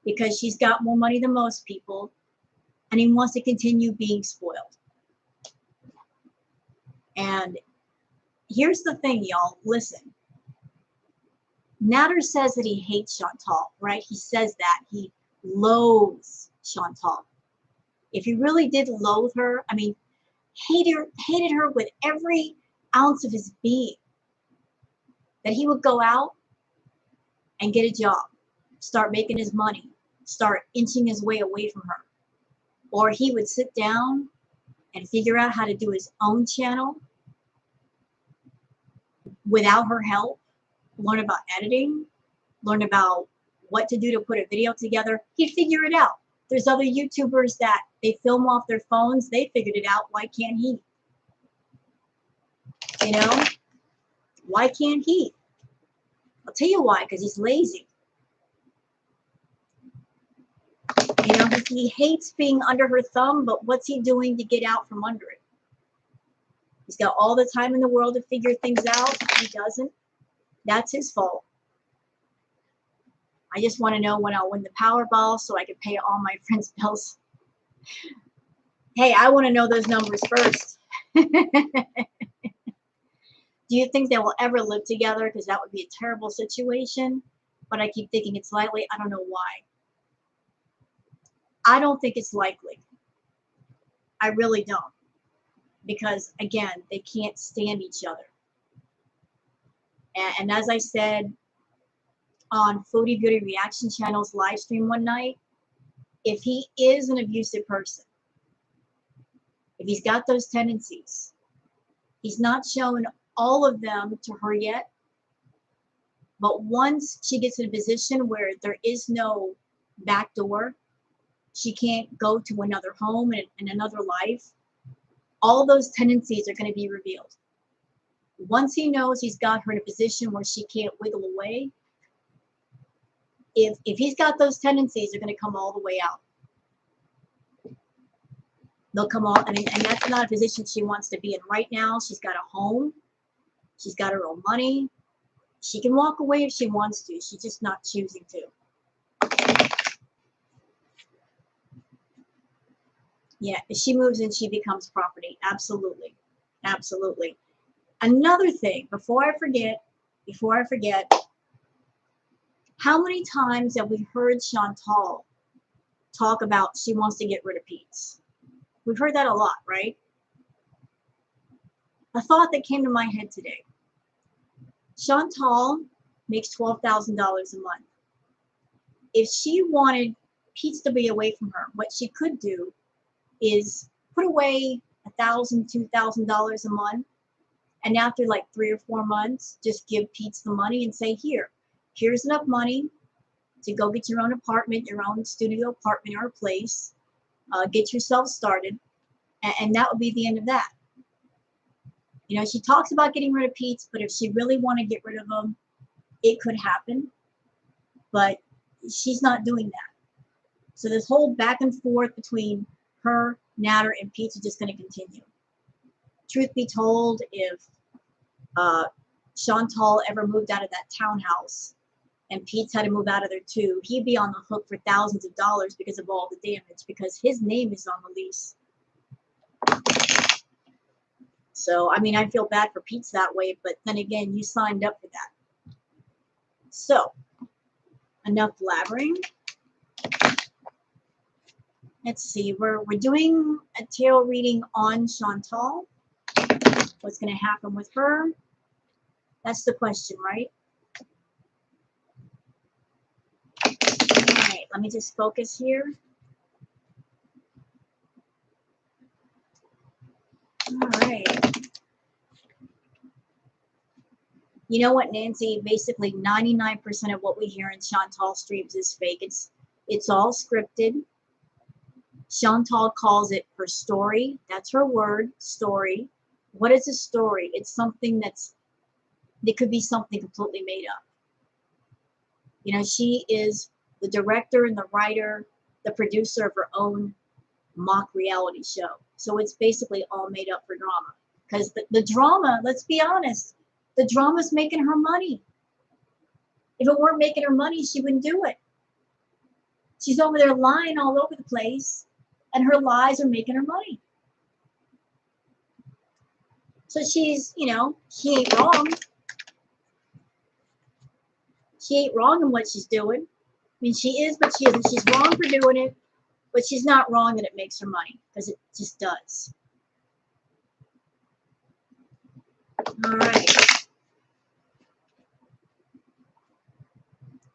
because she's got more money than most people. And he wants to continue being spoiled. And here's the thing, y'all. Listen. Nader says that he hates Chantal, right? He says that. He loathes Chantal. If he really did loathe her, I mean, hated her with every ounce of his being, that he would go out and get a job, start making his money, start inching his way away from her. Or he would sit down and figure out how to do his own channel without her help, learn about editing, learn about what to do to put a video together. He'd figure it out. There's other YouTubers that they film off their phones. They figured it out. Why can't he? You know? Why can't he? I'll tell you why, because he's lazy. You know, he hates being under her thumb, but what's he doing to get out from under it? He's got all the time in the world to figure things out. He doesn't. That's his fault. I just want to know when I'll win the Powerball so I can pay all my friends' bills. Hey, I want to know those numbers first. Do you think they will ever live together? Because that would be a terrible situation. But I keep thinking it's likely. I don't know why. I don't think it's likely. I really don't. Because, again, they can't stand each other. And as I said on Foodie Beauty Reaction Channel's live stream one night, if he is an abusive person, if he's got those tendencies, he's not shown all of them to her yet. But once she gets in a position where there is no back door, she can't go to another home and another life, all those tendencies are going to be revealed. Once he knows he's got her in a position where she can't wiggle away, if he's got those tendencies, they're going to come all the way out. They'll come all, I mean, and that's not a position she wants to be in right now. She's got a home. She's got her own money. She can walk away if she wants to. She's just not choosing to. Yeah, if she moves in, she becomes property. Absolutely. Absolutely. Another thing, before I forget, how many times have we heard Chantal talk about she wants to get rid of Pete's? We've heard that a lot, right? A thought that came to my head today. Chantal makes $12,000 a month. If she wanted Pete's to be away from her, what she could do is put away $1,000, $2,000 a month, and after like 3 or 4 months, just give Pete's the money and say, here's enough money to go get your own apartment, your own studio apartment or place, get yourself started, and that would be the end of that. You know, she talks about getting rid of Pete's, but if she really want to get rid of them, it could happen, but she's not doing that. So this whole back and forth between her, Nader, and Pete's is just going to continue. Truth be told, if Chantal ever moved out of that townhouse and Pete's had to move out of there too, he'd be on the hook for thousands of dollars because of all the damage, because his name is on the lease. So, I mean, I feel bad for Pete's that way, but then again, you signed up for that. So, enough blabbering. Let's see, we're doing a tarot reading on Chantal. What's going to happen with her? That's the question, right? All right, let me just focus here. All right. You know what, Nancy? Basically, 99% of what we hear in Chantal streams is fake. It's all scripted. Chantal calls it her story. That's her word, story. What is a story? It's something it could be something completely made up. You know, she is the director and the writer, the producer of her own mock reality show. So it's basically all made up for drama. Because the drama, let's be honest, the drama's making her money. If it weren't making her money, she wouldn't do it. She's over there lying all over the place, and her lies are making her money. So she's, you know, she ain't wrong. She ain't wrong in what she's doing. I mean, she is, but she isn't. She's wrong for doing it, but she's not wrong that it makes her money, because it just does. All right.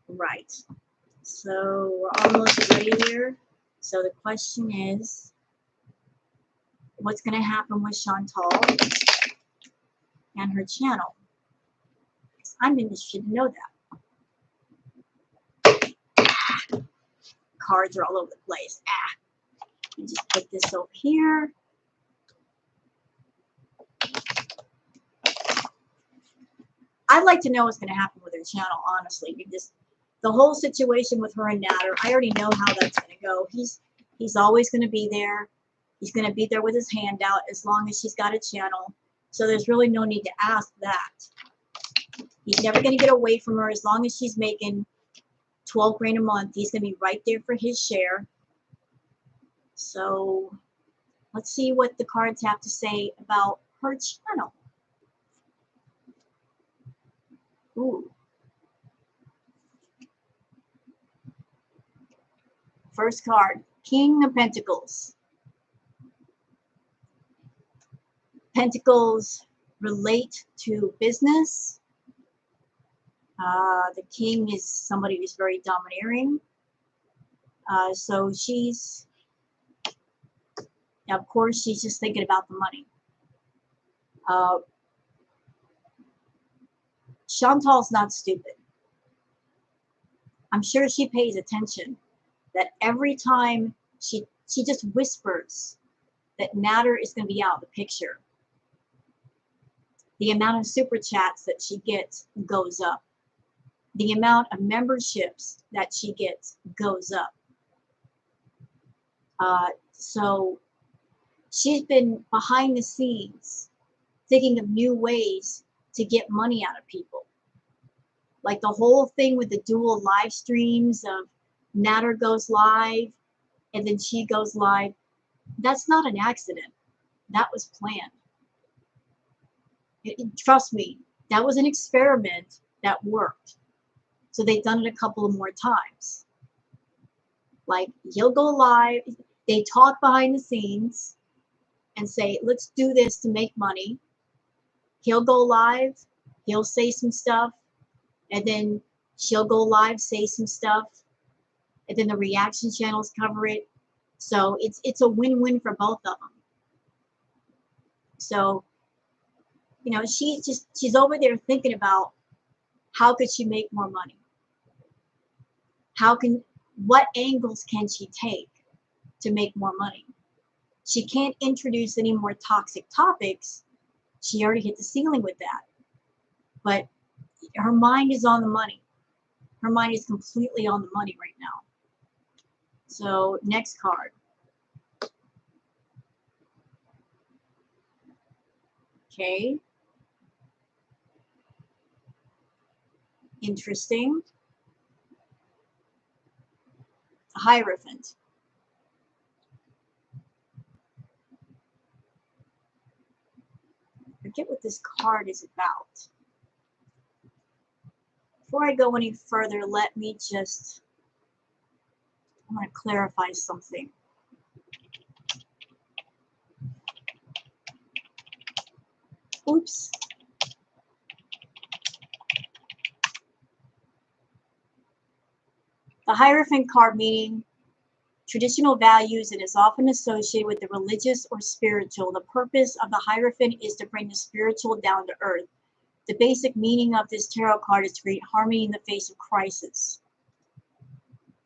Right. So we're almost ready here. So the question is, what's going to happen with Chantal and her channel? I'm interested to know that. Cards are all over the place. You just put this over here. I'd like to know what's going to happen with her channel, honestly, because the whole situation with her and Natter, I already know how that's going to go. He's always going to be there. He's going to be there with his hand out as long as she's got a channel. So there's really no need to ask that. He's never going to get away from her as long as she's making 12 grand a month. He's going to be right there for his share. So let's see what the cards have to say about her channel. Ooh. First card, King of Pentacles. Pentacles relate to business. The king is somebody who's very domineering. So she's, of course, she's just thinking about the money. Chantal's not stupid. I'm sure she pays attention that every time she just whispers that Natter is going to be out of the picture, the amount of super chats that she gets goes up. The amount of memberships that she gets goes up. So she's been behind the scenes thinking of new ways to get money out of people. Like the whole thing with the dual live streams of Natter goes live and then she goes live. That's not an accident. That was planned. Trust me, that was an experiment that worked. So they've done it a couple of more times. Like he'll go live, they talk behind the scenes and say, let's do this to make money. He'll go live, he'll say some stuff, and then she'll go live, say some stuff, and then the reaction channels cover it. So it's a win-win for both of them. So, you know, she's over there thinking about how could she make more money? What angles can she take to make more money? She can't introduce any more toxic topics. She already hit the ceiling with that. But her mind is on the money. Her mind is completely on the money right now. So next card. Okay. Interesting. A Hierophant. Forget what this card is about. Before I go any further, let me just, I want to clarify something. Oops. The Hierophant card meaning traditional values and is often associated with the religious or spiritual. The purpose of the Hierophant is to bring the spiritual down to earth. The basic meaning of this tarot card is to create harmony in the face of crisis.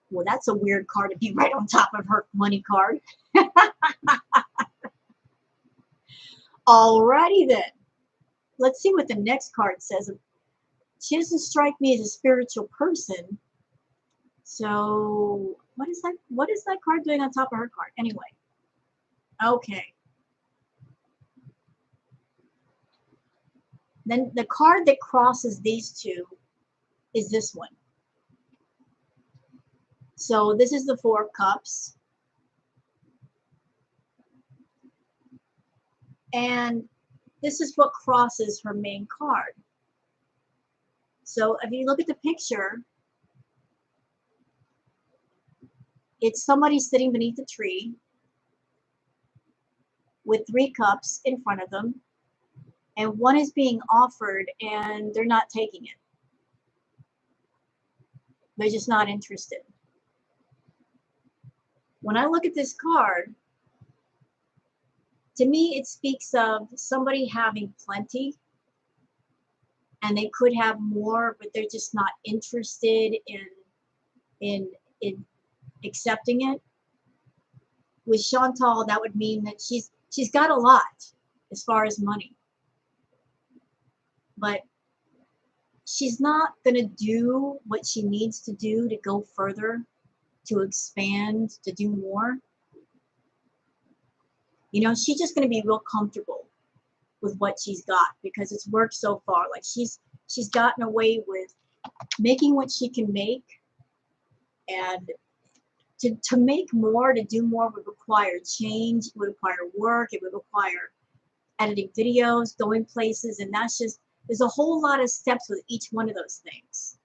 Well, that's a weird card to be right on top of her money card. Alrighty then. Let's see what the next card says. She doesn't strike me as a spiritual person. So what is that card doing on top of her card? Anyway. Okay. Then the card that crosses these two is this one. So this is the Four of Cups. And this is what crosses her main card. So if you look at the picture, it's somebody sitting beneath a tree with 3 cups in front of them, and one is being offered and they're not taking it. They're just not interested. When I look at this card, to me it speaks of somebody having plenty, and they could have more, but they're just not interested in accepting it. With Chantal, that would mean that she's got a lot as far as money, but she's not going to do what she needs to do to go further, to expand, to do more. You know, she's just going to be real comfortable with what she's got because it's worked so far. Like she's gotten away with making what she can make, and to make more, to do more would require change, it would require work, it would require editing videos, going places, and that's just, there's a whole lot of steps with each one of those things.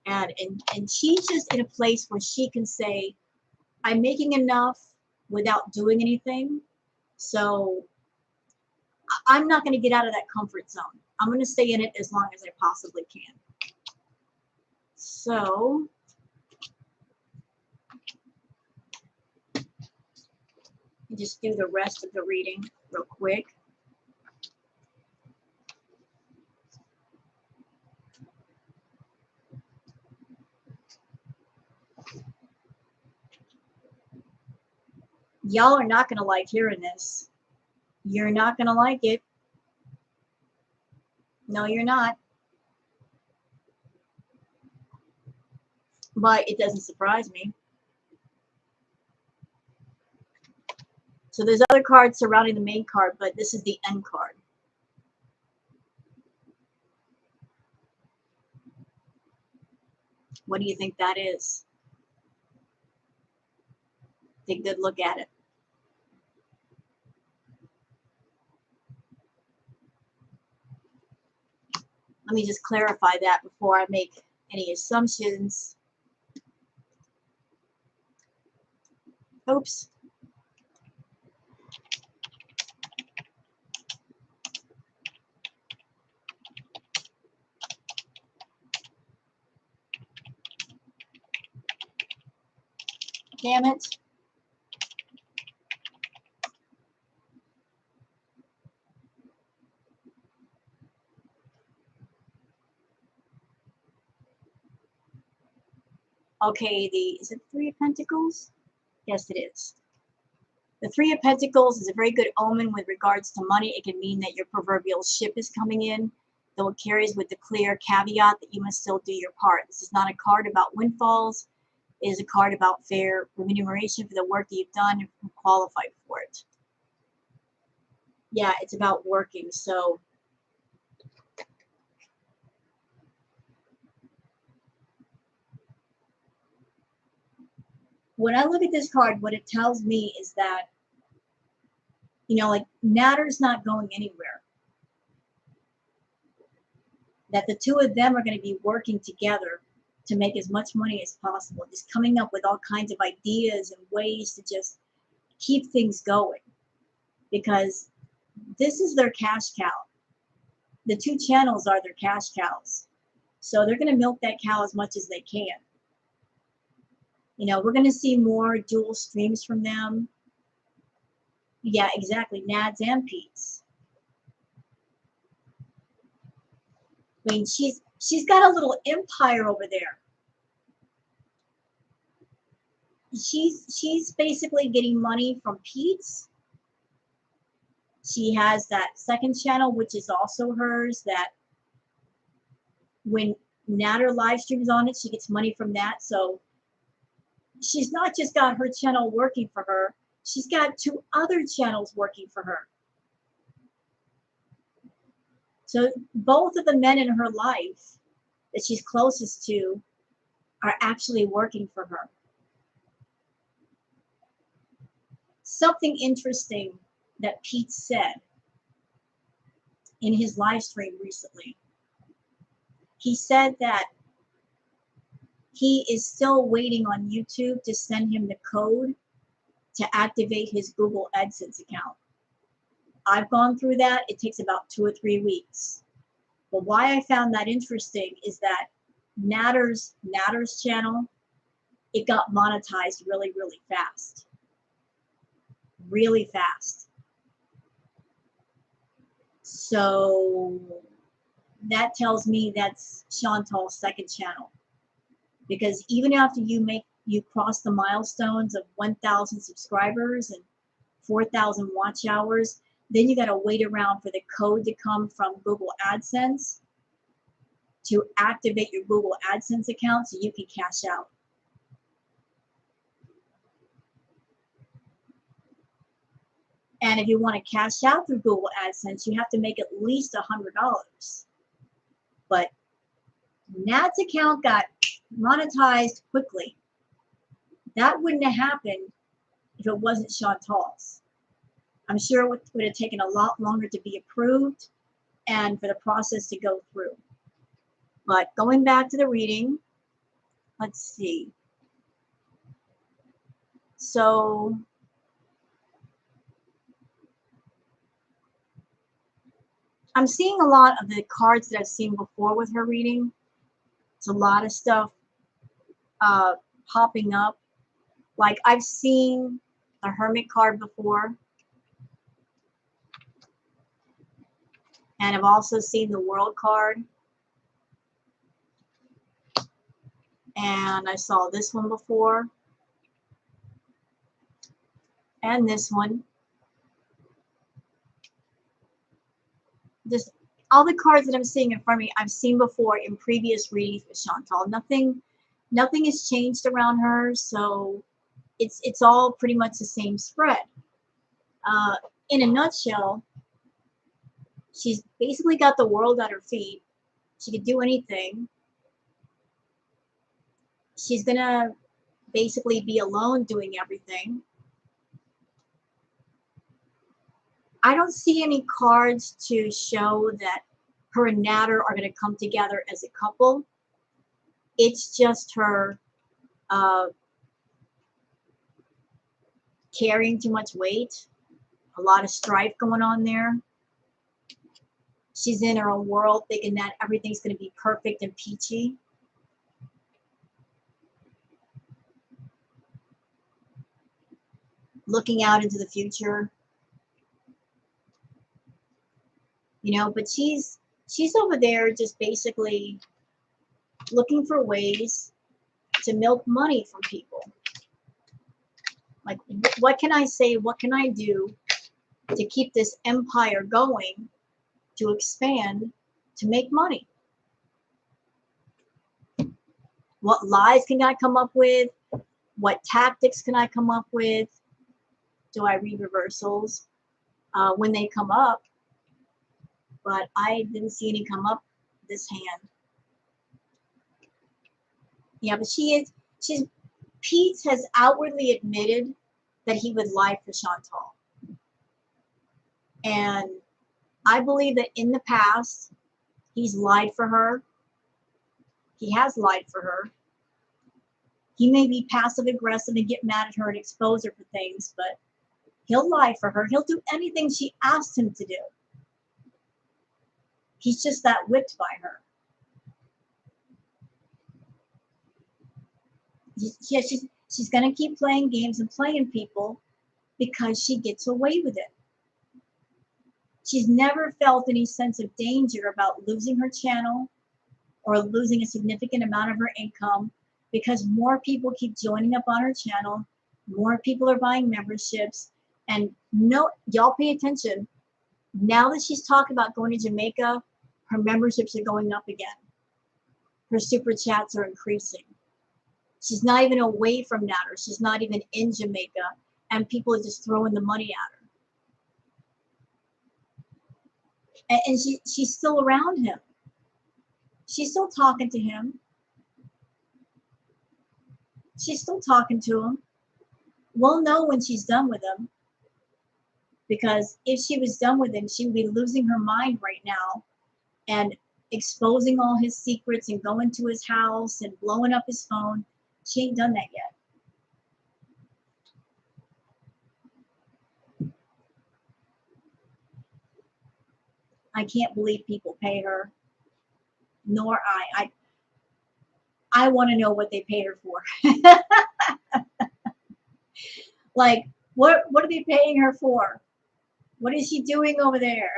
And she's just in a place where she can say, I'm making enough without doing anything. So I'm not going to get out of that comfort zone. I'm going to stay in it as long as I possibly can. So just do the rest of the reading real quick. Y'all are not going to like hearing this. You're not going to like it. No, you're not. But it doesn't surprise me. So there's other cards surrounding the main card, but this is the end card. What do you think that is? Take a good look at it. Let me just clarify that before I make any assumptions. Oops. Damn it. Okay, is it 3 of Pentacles? Yes, it is. The 3 of Pentacles is a very good omen with regards to money. It can mean that your proverbial ship is coming in, though it carries with the clear caveat that you must still do your part. This is not a card about windfalls. It is a card about fair remuneration for the work that you've done and qualified for it. Yeah, it's about working. So when I look at this card, what it tells me is that, you know, like Natter's not going anywhere. That the two of them are going to be working together to make as much money as possible, just coming up with all kinds of ideas and ways to just keep things going, because this is their cash cow. The 2 channels are their cash cows. So they're going to milk that cow as much as they can. You know, we're going to see more dual streams from them. Yeah, exactly. Nads and Pete's. I mean, she's got a little empire over there. She's basically getting money from Pete's. She has that second channel, which is also hers, that when Natter live streams on it, she gets money from that. So she's not just got her channel working for her, she's got 2 other channels working for her. So both of the men in her life that she's closest to are actually working for her. Something interesting that Pete said in his live stream recently. He said that he is still waiting on YouTube to send him the code to activate his Google AdSense account. I've gone through that. It takes about 2 or 3 weeks. But why I found that interesting is that Natter's channel, it got monetized really, really fast. Really fast. So that tells me that's Chantal's second channel. Because even after you cross the milestones of 1,000 subscribers and 4,000 watch hours, then you got to wait around for the code to come from Google AdSense to activate your Google AdSense account so you can cash out. And if you want to cash out through Google AdSense, you have to make at least $100. But Nat's account got monetized quickly. That wouldn't have happened if it wasn't Chantal's. I'm sure it would have taken a lot longer to be approved and for the process to go through. But going back to the reading, let's see. So I'm seeing a lot of the cards that I've seen before with her reading. It's a lot of stuff popping up. Like I've seen the Hermit card before. And I've also seen the World card. And I saw this one before. And this one. Just all the cards that I'm seeing in front of me, I've seen before in previous readings with Chantal. Nothing has changed around her, so it's all pretty much the same spread. In a nutshell, she's basically got the world at her feet. She could do anything. She's gonna basically be alone doing everything. I don't see any cards to show that her and Natter are going to come together as a couple. It's just her carrying too much weight, a lot of strife going on there. She's in her own world thinking that everything's going to be perfect and peachy. Looking out into the future. You know, but she's over there just basically looking for ways to milk money from people. Like, what can I say? What can I do to keep this empire going, to expand, to make money? What lies can I come up with? What tactics can I come up with? Do I read reversals when they come up? But I didn't see any come up this hand. Yeah, but Pete has outwardly admitted that he would lie for Chantal. And I believe that in the past, he's lied for her. He has lied for her. He may be passive aggressive and get mad at her and expose her for things, but he'll lie for her. He'll do anything she asks him to do. He's just that whipped by her. Yeah, she's going to keep playing games and playing people because she gets away with it. She's never felt any sense of danger about losing her channel or losing a significant amount of her income because more people keep joining up on her channel, more people are buying memberships, and no, y'all pay attention. Now that she's talking about going to Jamaica, her memberships are going up again. Her super chats are increasing. She's not even away from Natter. She's not even in Jamaica, and people are just throwing the money at her. And she's still around him. She's still talking to him. She's still talking to him. We'll know when she's done with him. Because if she was done with him, she would be losing her mind right now and exposing all his secrets and going to his house and blowing up his phone. She ain't done that yet. I can't believe people pay her, nor I want to know what they pay her for. Like, what are they paying her for? What is she doing over there?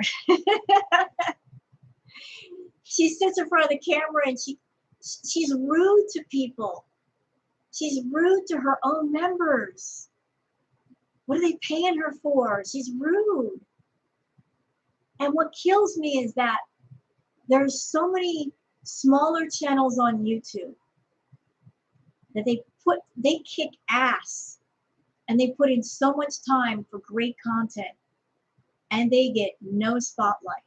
She sits in front of the camera and she's rude to people. She's rude to her own members. What are they paying her for? She's rude. And what kills me is that there's so many smaller channels on YouTube that they kick ass and they put in so much time for great content and they get no spotlight.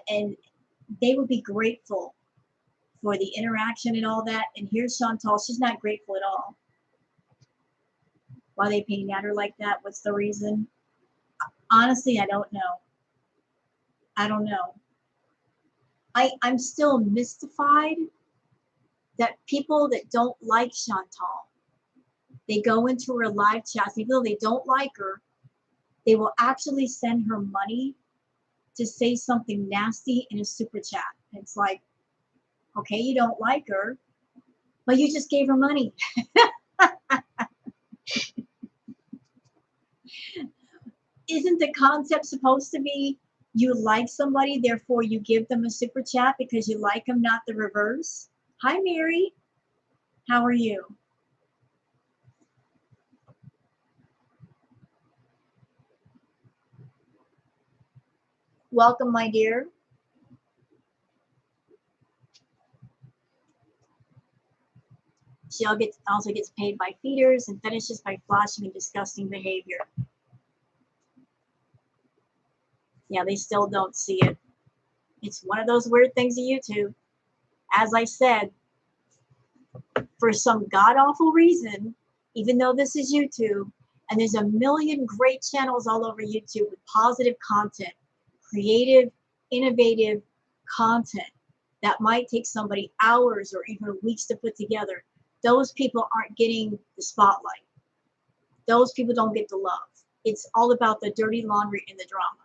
And they would be grateful for the interaction and all that. And here's Chantal, she's not grateful at all. Why are they paying at her like that? What's the reason? Honestly, I don't know. I don't know. I'm still mystified that people that don't like Chantal, they go into her live chats, even though they don't like her, they will actually send her money to say something nasty in a super chat. It's like, okay, you don't like her, but you just gave her money. Isn't the concept supposed to be you like somebody, therefore you give them a super chat because you like them, not the reverse? Hi, Mary. How are you? Welcome, my dear. She also gets paid by feeders and finishes by flashing and disgusting behavior. Yeah, they still don't see it. It's one of those weird things of YouTube. As I said, for some god-awful reason, even though this is YouTube, and there's a million great channels all over YouTube with positive content, creative, innovative content that might take somebody hours or even weeks to put together, those people aren't getting the spotlight. Those people don't get the love. It's all about the dirty laundry and the drama.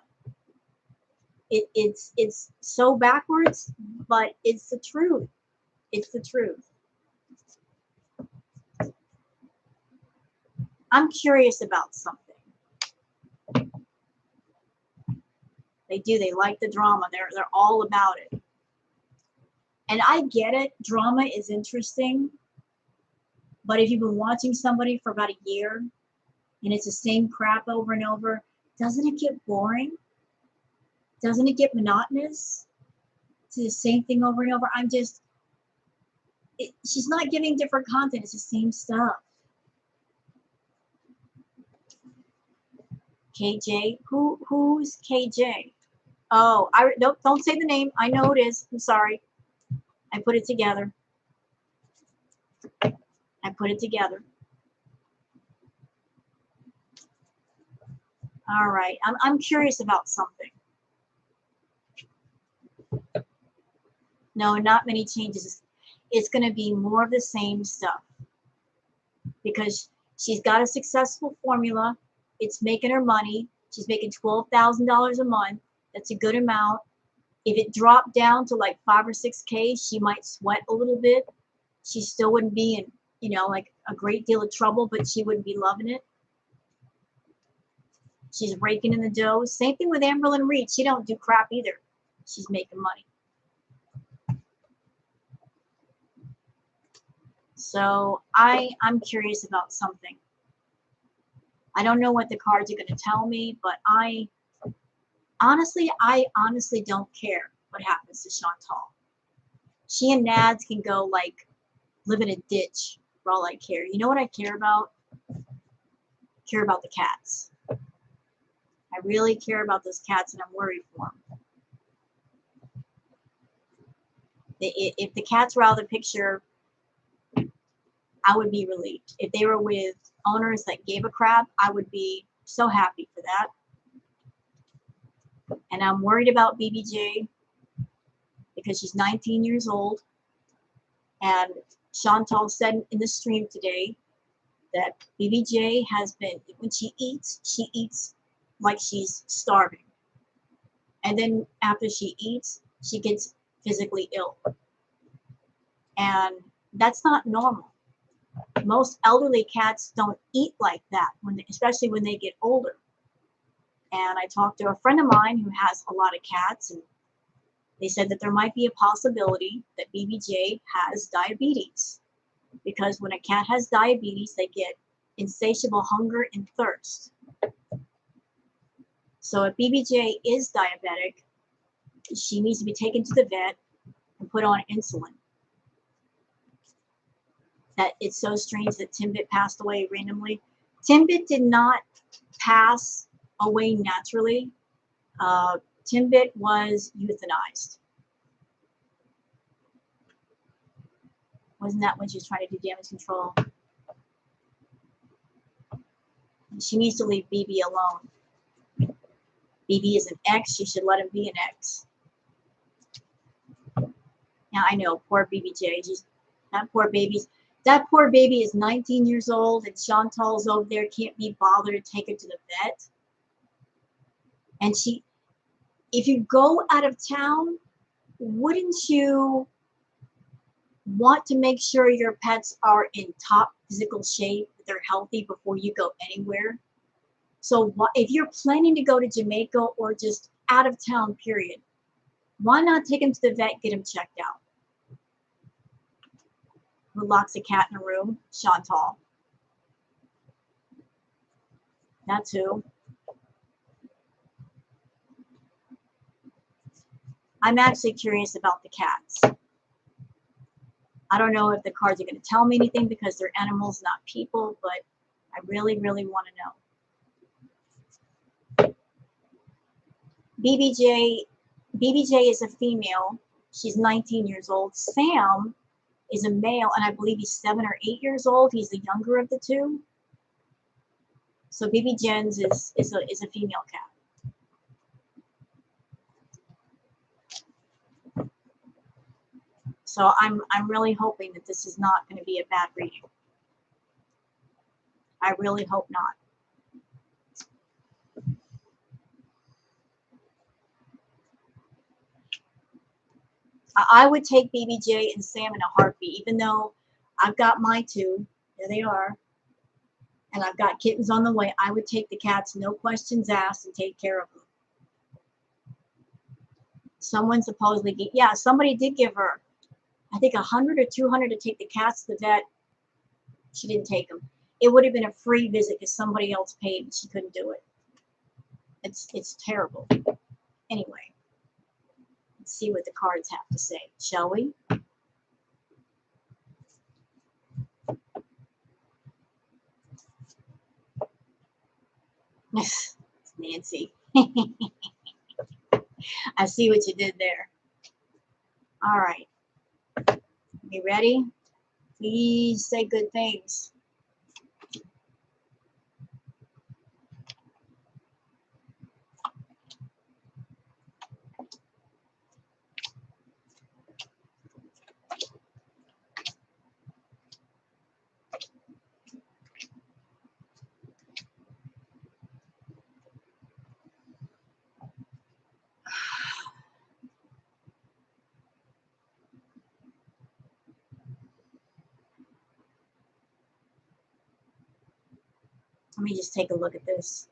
It's so backwards, but it's the truth. It's the truth. I'm curious about something. They do. They like the drama. They're all about it. And I get it. Drama is interesting. But if you've been watching somebody for about a year and it's the same crap over and over, doesn't it get boring? Doesn't it get monotonous? It's the same thing over and over. She's not giving different content. It's the same stuff. KJ? Who's KJ? Oh, nope, don't say the name. I know it is. I'm sorry. I put it together. I put it together. All right. I'm curious about something. No, not many changes. It's going to be more of the same stuff because she's got a successful formula. It's making her money. She's making $12,000 a month. That's a good amount. If it dropped down to like 5 or 6K, she might sweat a little bit. She still wouldn't be in, like a great deal of trouble, but she wouldn't be loving it. She's raking in the dough. Same thing with Amberlynn Reed. She don't do crap either. She's making money. So I'm curious about something. I don't know what the cards are going to tell me, but I honestly don't care what happens to Chantal. She and Nads can go like live in a ditch for all I care. You know what I care about? I care about the cats. I really care about those cats and I'm worried for them. If the cats were out of the picture, I would be relieved. If they were with owners that gave a crap, I would be So happy for that. And I'm worried about BBJ because she's 19 years old. And Chantal said in the stream today that BBJ has been, when she eats like she's starving. And then after she eats, she gets physically ill. And that's not normal. Most elderly cats don't eat like that, especially when they get older. And I talked to a friend of mine who has a lot of cats, and they said that there might be a possibility that BBJ has diabetes. Because when a cat has diabetes, they get insatiable hunger and thirst. So if BBJ is diabetic, she needs to be taken to the vet and put on insulin. That it's so strange that Timbit passed away randomly. Timbit did not pass away naturally. Timbit was euthanized. Wasn't that when she was trying to do damage control? She needs to leave BB alone. BB is an X. She should let him be an X. Now I know, poor BBJ. That poor baby is 19 years old, and Chantal's over there, can't be bothered to take her to the vet. And if you go out of town, wouldn't you want to make sure your pets are in top physical shape, that they're healthy before you go anywhere? So if you're planning to go to Jamaica or just out of town, period, why not take them to the vet, get them checked out? Who locks a cat in a room? Chantal. That's who. I'm actually curious about the cats. I don't know if the cards are going to tell me anything because they're animals, not people, but I really, really want to know. BBJ is a female. She's 19 years old. Sam is a male, and I believe he's 7 or 8 years old. He's the younger of the two. So BB Jens is a female cat. So I'm really hoping that this is not going to be a bad reading. I really hope not. I would take BBJ and Sam in a heartbeat, even though I've got my two. There they are. And I've got kittens on the way. I would take the cats, no questions asked, and take care of them. Someone supposedly, somebody did give her, I think, 100 or 200 to take the cats to the vet. She didn't take them. It would have been a free visit because somebody else paid and she couldn't do it. It's terrible. Anyway, let's see what the cards have to say, shall we? Nancy. I see what you did there. All right. You ready? Please say good things. Let me just take a look at this.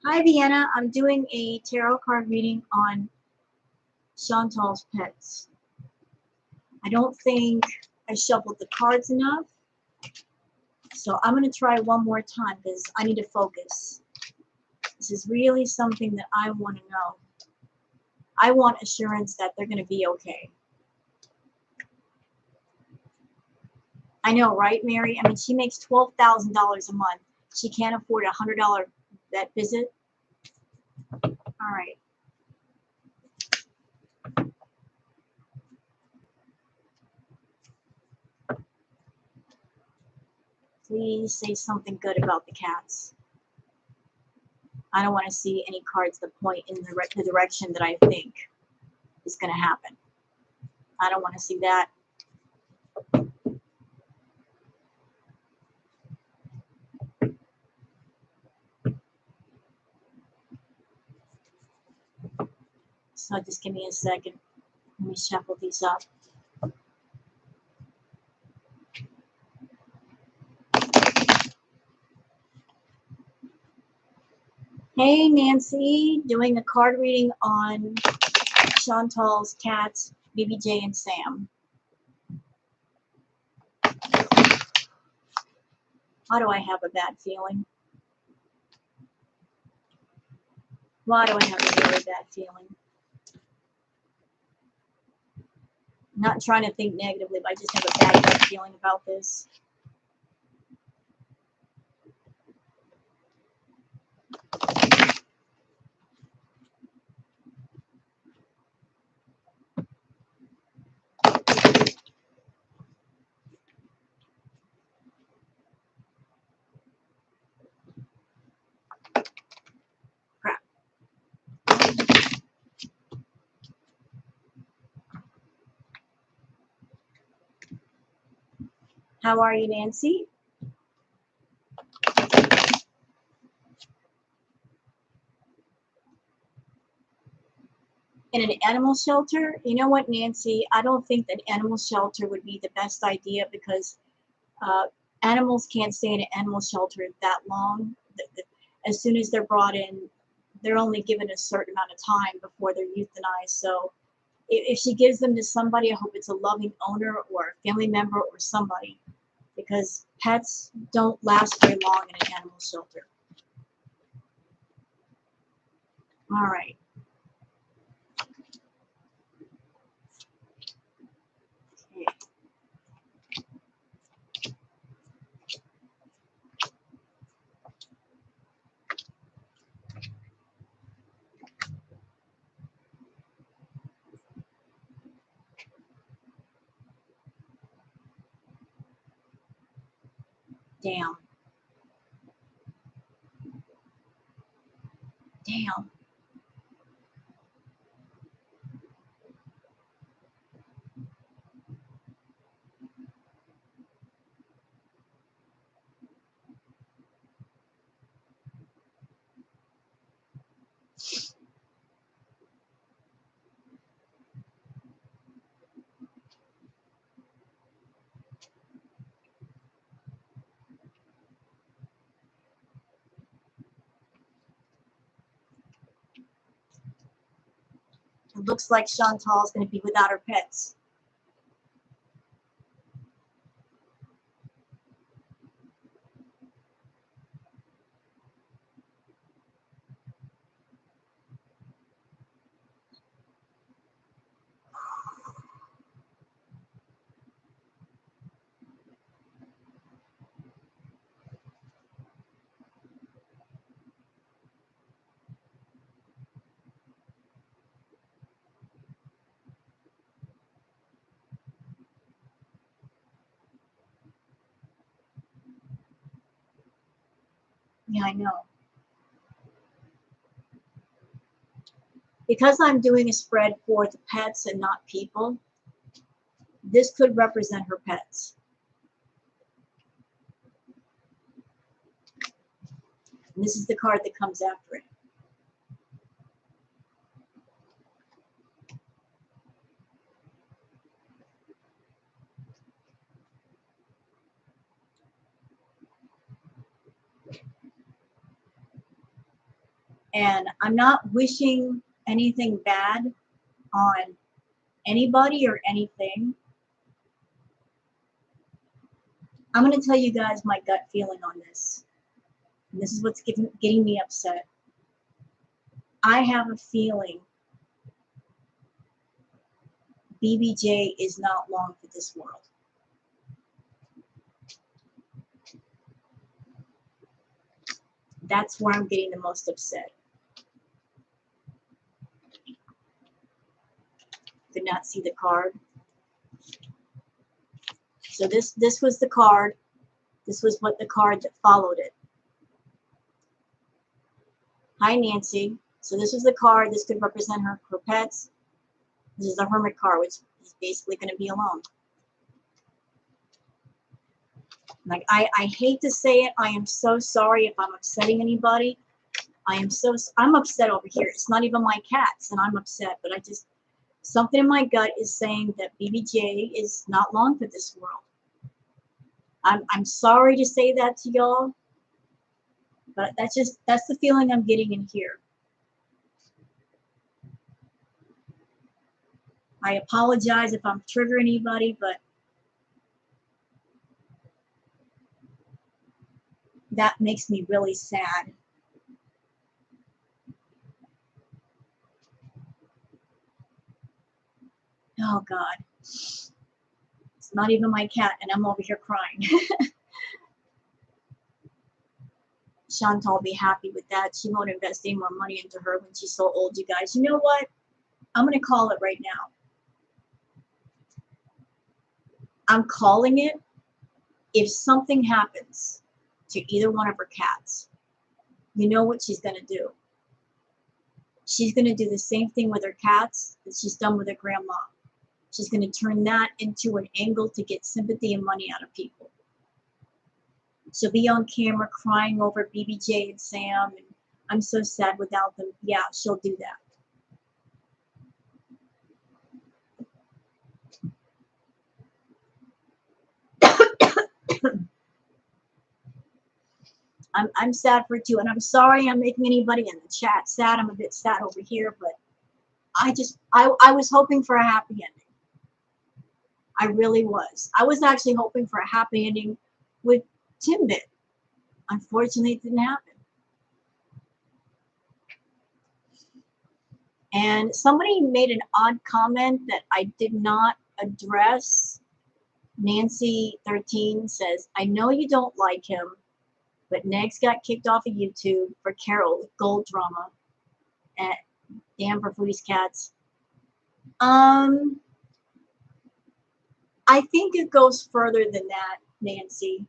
Hi, Vienna. I'm doing a tarot card reading on Chantal's pets. I don't think I shuffled the cards enough. So I'm going to try one more time because I need to focus. This is really something that I want to know. I want assurance that they're going to be okay. I know, right, Mary? I mean, she makes $12,000 a month. She can't afford a $100 vet visit. All right. Please say something good about the cats. I don't want to see any cards that point in the direction that I think is going to happen. I don't want to see that. So just give me a second. Let me shuffle these up. Hey, Nancy, doing a card reading on Chantal's cats, BBJ and Sam. How do I have a bad feeling? Why do I have a very bad feeling? I'm not trying to think negatively, but I just have a bad feeling about this. Crap. How are you, Nancy? In an animal shelter? You know what, Nancy? I don't think that animal shelter would be the best idea because animals can't stay in an animal shelter that long. As soon as they're brought in, they're only given a certain amount of time before they're euthanized. So if she gives them to somebody, I hope it's a loving owner or a family member or somebody, because pets don't last very long in an animal shelter. All right. Okay. Damn. Damn. It looks like Chantal's going to be without her pets. Yeah, I know. Because I'm doing a spread for the pets and not people, this could represent her pets. And this is the card that comes after it. And I'm not wishing anything bad on anybody or anything. I'm going to tell you guys my gut feeling on this. And this is what's getting me upset. I have a feeling BBJ is not long for this world. That's where I'm getting the most upset. Could not see the card. So this was the card. This was what the card that followed it. Hi, Nancy. So this was the card. This could represent her pets. This is the Hermit card, which is basically going to be alone. Like, I hate to say it. I am so sorry if I'm upsetting anybody. I'm upset over here. It's not even my cats, and I'm upset. But something in my gut is saying that BBJ is not long for this world. I'm sorry to say that to y'all, but that's the feeling I'm getting in here. I apologize if I'm triggering anybody, but that makes me really sad. Oh God. It's not even my cat, and I'm over here crying. Chantal will be happy with that. She won't invest any more money into her when she's so old, you guys. You know what? I'm going to call it right now. I'm calling it. If something happens to either one of her cats, you know what she's going to do. She's going to do the same thing with her cats that she's done with her grandma. She's going to turn that into an angle to get sympathy and money out of people. She'll be on camera crying over BBJ and Sam, and I'm so sad without them. Yeah, she'll do that. I'm sad for it too, and I'm sorry I'm making anybody in the chat sad. I'm a bit sad over here, but I was hoping for a happy ending. I really was. I was actually hoping for a happy ending with Timbit. Unfortunately, it didn't happen. And somebody made an odd comment that I did not address. Nancy13 says, I know you don't like him, but Negs got kicked off of YouTube for Carol Gold drama at Damn for Foodie's Cats. I think it goes further than that, Nancy.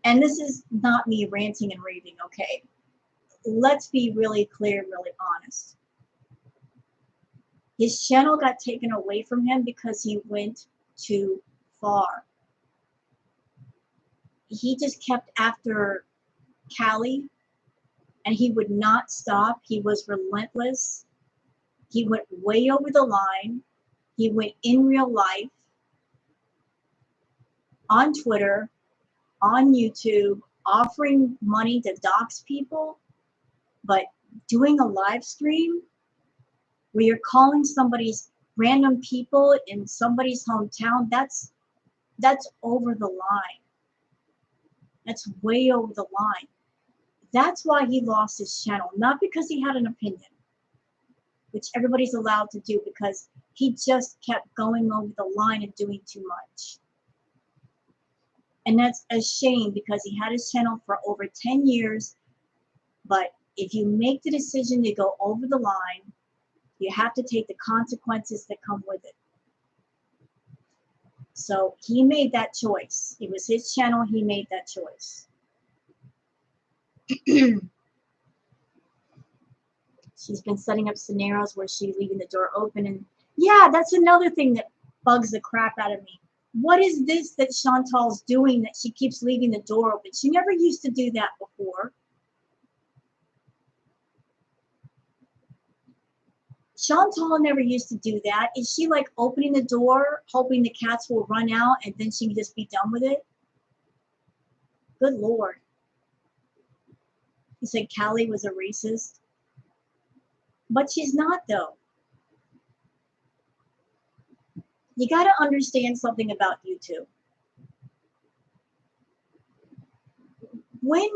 And this is not me ranting and raving, okay? Let's be really clear, really honest. His channel got taken away from him because he went too far. He just kept after Callie, and he would not stop. He was relentless. He went way over the line. He went in real life, on Twitter, on YouTube, offering money to dox people, but doing a live stream where you're calling somebody's random people in somebody's hometown, that's over the line. That's way over the line. That's why he lost his channel, not because he had an opinion, which everybody's allowed to do, because he just kept going over the line and doing too much. And that's a shame, because he had his channel for over 10 years. But if you make the decision to go over the line, you have to take the consequences that come with it. So he made that choice. It was his channel. He made that choice. She's been setting up scenarios where she's leaving the door open. And yeah, that's another thing that bugs the crap out of me. What is this that Chantal's doing that she keeps leaving the door open? She never used to do that before. Chantal never used to do that. Is she like opening the door, hoping the cats will run out and then she can just be done with it? Good Lord. He said Callie was a racist. But she's not, though. You got to understand something about YouTube. When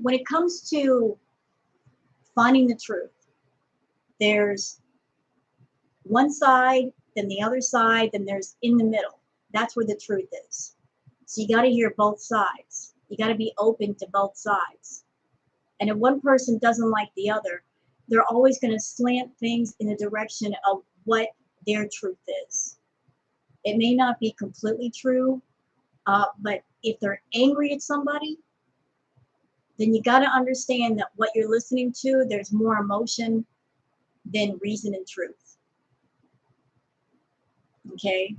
it comes to finding the truth, there's one side, then the other side, then there's in the middle. That's where the truth is. So you got to hear both sides. You got to be open to both sides. And if one person doesn't like the other, they're always going to slant things in the direction of what their truth is. It may not be completely true, but if they're angry at somebody, then you got to understand that what you're listening to, there's more emotion than reason and truth. Okay?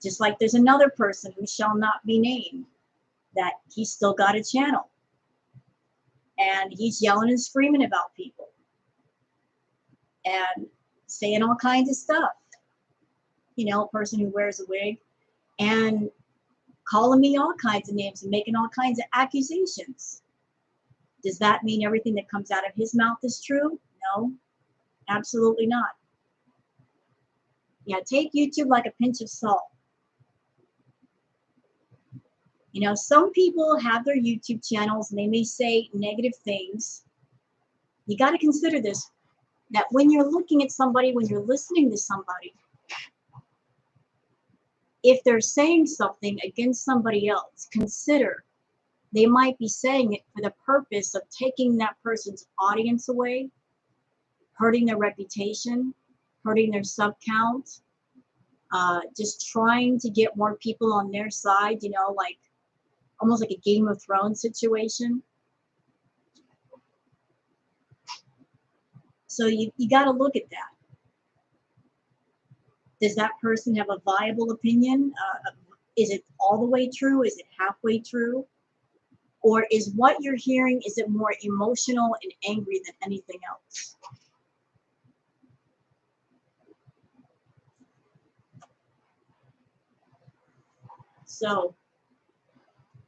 Just like there's another person who shall not be named, that he's still got a channel. And he's yelling and screaming about people. And saying all kinds of stuff. You know, a person who wears a wig. And calling me all kinds of names and making all kinds of accusations. Does that mean everything that comes out of his mouth is true? No, absolutely not. Yeah, take YouTube like a pinch of salt. You know, some people have their YouTube channels and they may say negative things. You got to consider this, that when you're looking at somebody, when you're listening to somebody, if they're saying something against somebody else, consider they might be saying it for the purpose of taking that person's audience away, hurting their reputation, hurting their sub count, just trying to get more people on their side, you know, like almost like a Game of Thrones situation. So you got to look at that. Does that person have a viable opinion? Is it all the way true? Is it halfway true? Or is what you're hearing, is it more emotional and angry than anything else? So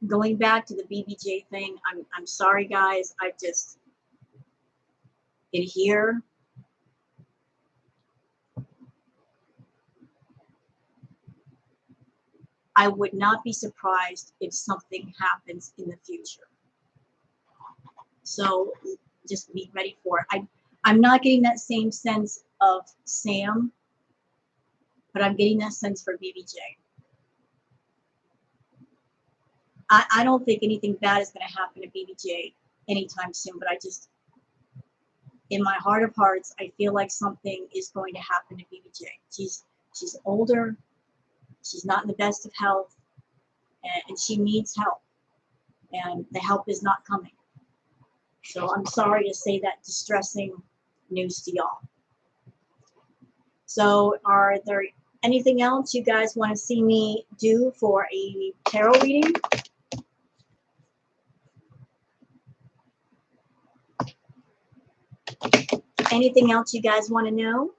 going back to the BBJ thing, I'm sorry guys, I just, in here, I would not be surprised if something happens in the future. So just be ready for it. I'm not getting that same sense of Sam, but I'm getting that sense for BBJ. I don't think anything bad is going to happen to BBJ anytime soon, but I just, in my heart of hearts, I feel like something is going to happen to BBJ. She's older, she's not in the best of health, and she needs help, and the help is not coming. So I'm sorry to say that distressing news to y'all. So are there anything else you guys want to see me do for a tarot reading? Anything else you guys want to know?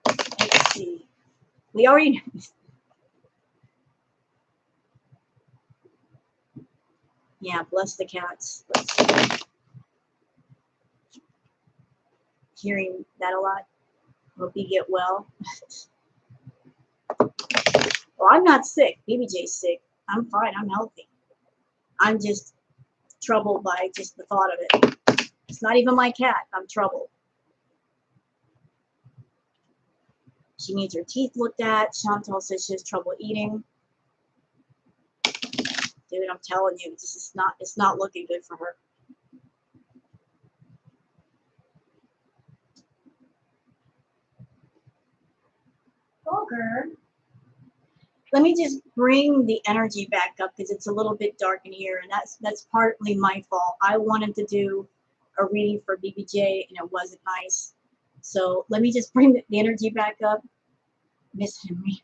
Let's see. We already know. Yeah, bless the cats. Let's see. Hearing that a lot. Hope you get well. Well, I'm not sick. BBJ's sick. I'm fine. I'm healthy. I'm just troubled by just the thought of it. It's not even my cat. I'm troubled. She needs her teeth looked at. Chantal says she has trouble eating. Dude, I'm telling you, it's not looking good for her. Booger. Let me just bring the energy back up because it's a little bit dark in here, and that's partly my fault. I wanted to do a reading for BBJ, and it wasn't nice. So let me just bring the energy back up. Miss Henry.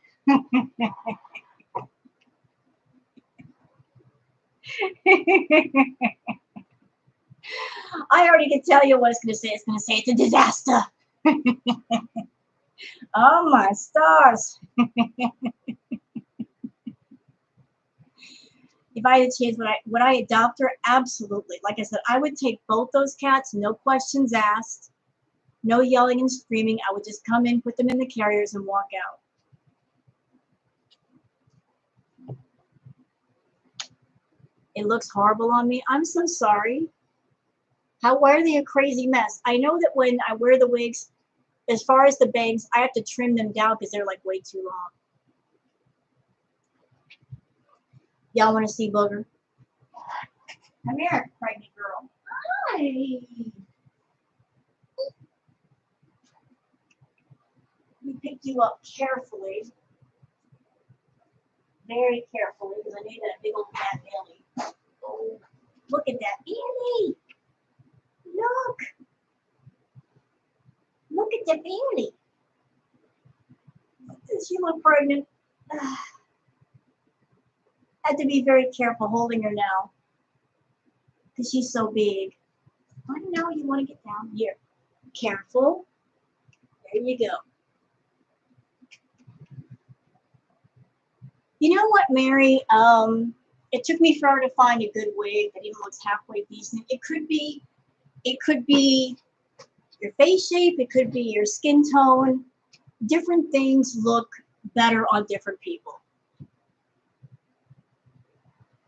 I already can tell you what it's going to say. It's going to say it's a disaster. Oh my stars. If I had a chance, would I adopt her? Absolutely. Like I said, I would take both those cats, no questions asked, no yelling and screaming. I would just come in, put them in the carriers, and walk out. It looks horrible on me. I'm so sorry. Why are they a crazy mess? I know that when I wear the wigs, as far as the bangs, I have to trim them down because they're like way too long. Y'all want to see Booger? Come here, pregnant girl. Hi. pick you up carefully, very carefully, because I know you got a big old fat belly. Oh, look at that belly! Look! Look at the belly! Does she look pregnant? I had to be very careful holding her now, because she's so big. I know you want to get down here. Careful. There you go. You know what, Mary? It took me forever to find a good wig that even looks halfway decent. It could be your face shape. It could be your skin tone. Different things look better on different people.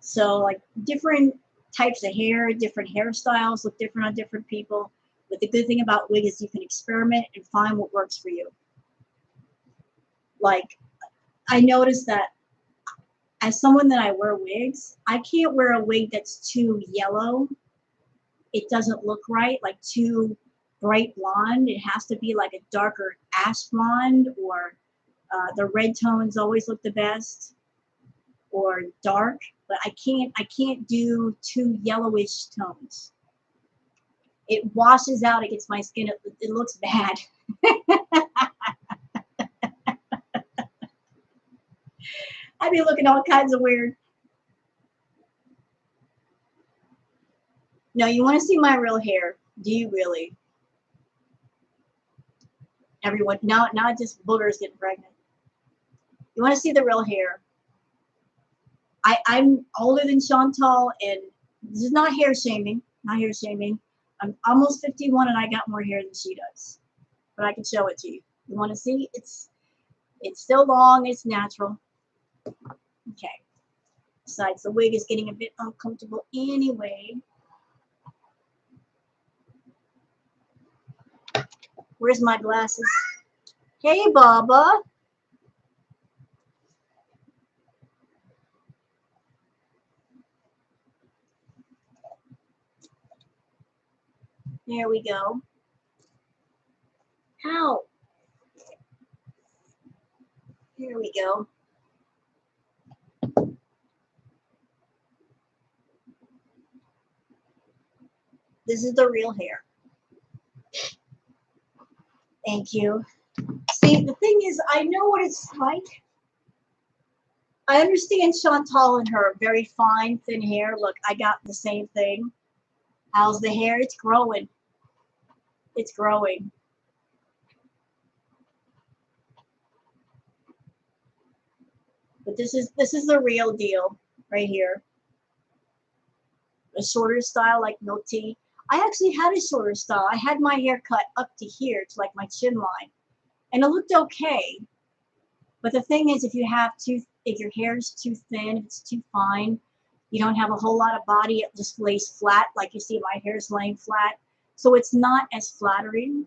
So, like different types of hair, different hairstyles look different on different people. But the good thing about wig is you can experiment and find what works for you. Like, I noticed that as someone that I wear wigs, I can't wear a wig that's too yellow. It doesn't look right, like too bright blonde. It has to be like a darker ash blonde, or the red tones always look the best, or dark. But I can't do too yellowish tones. It washes out against my skin. It looks bad. I'd be looking all kinds of weird. No, you want to see my real hair? Do you really? Everyone, not just boogers getting pregnant. You want to see the real hair? I'm older than Chantal, and this is not hair shaming. Not hair shaming. I'm almost 51, and I got more hair than she does. But I can show it to you. You want to see? It's still long. It's natural. Okay. Besides, the wig is getting a bit uncomfortable anyway. Where's my glasses? Hey, Baba. There we go. How? Here we go. This is the real hair. Thank you. See, the thing is, I know what it's like. I understand Chantal and her very fine, thin hair. Look, I got the same thing. How's the hair? It's growing. It's growing. But this is the real deal right here. A shorter style like no tea. I actually had a shorter style. I had my hair cut up to here to like my chin line, and it looked okay. But the thing is, if your hair is too thin, if it's too fine, you don't have a whole lot of body, it just lays flat, like you see my hair is laying flat. So it's not as flattering.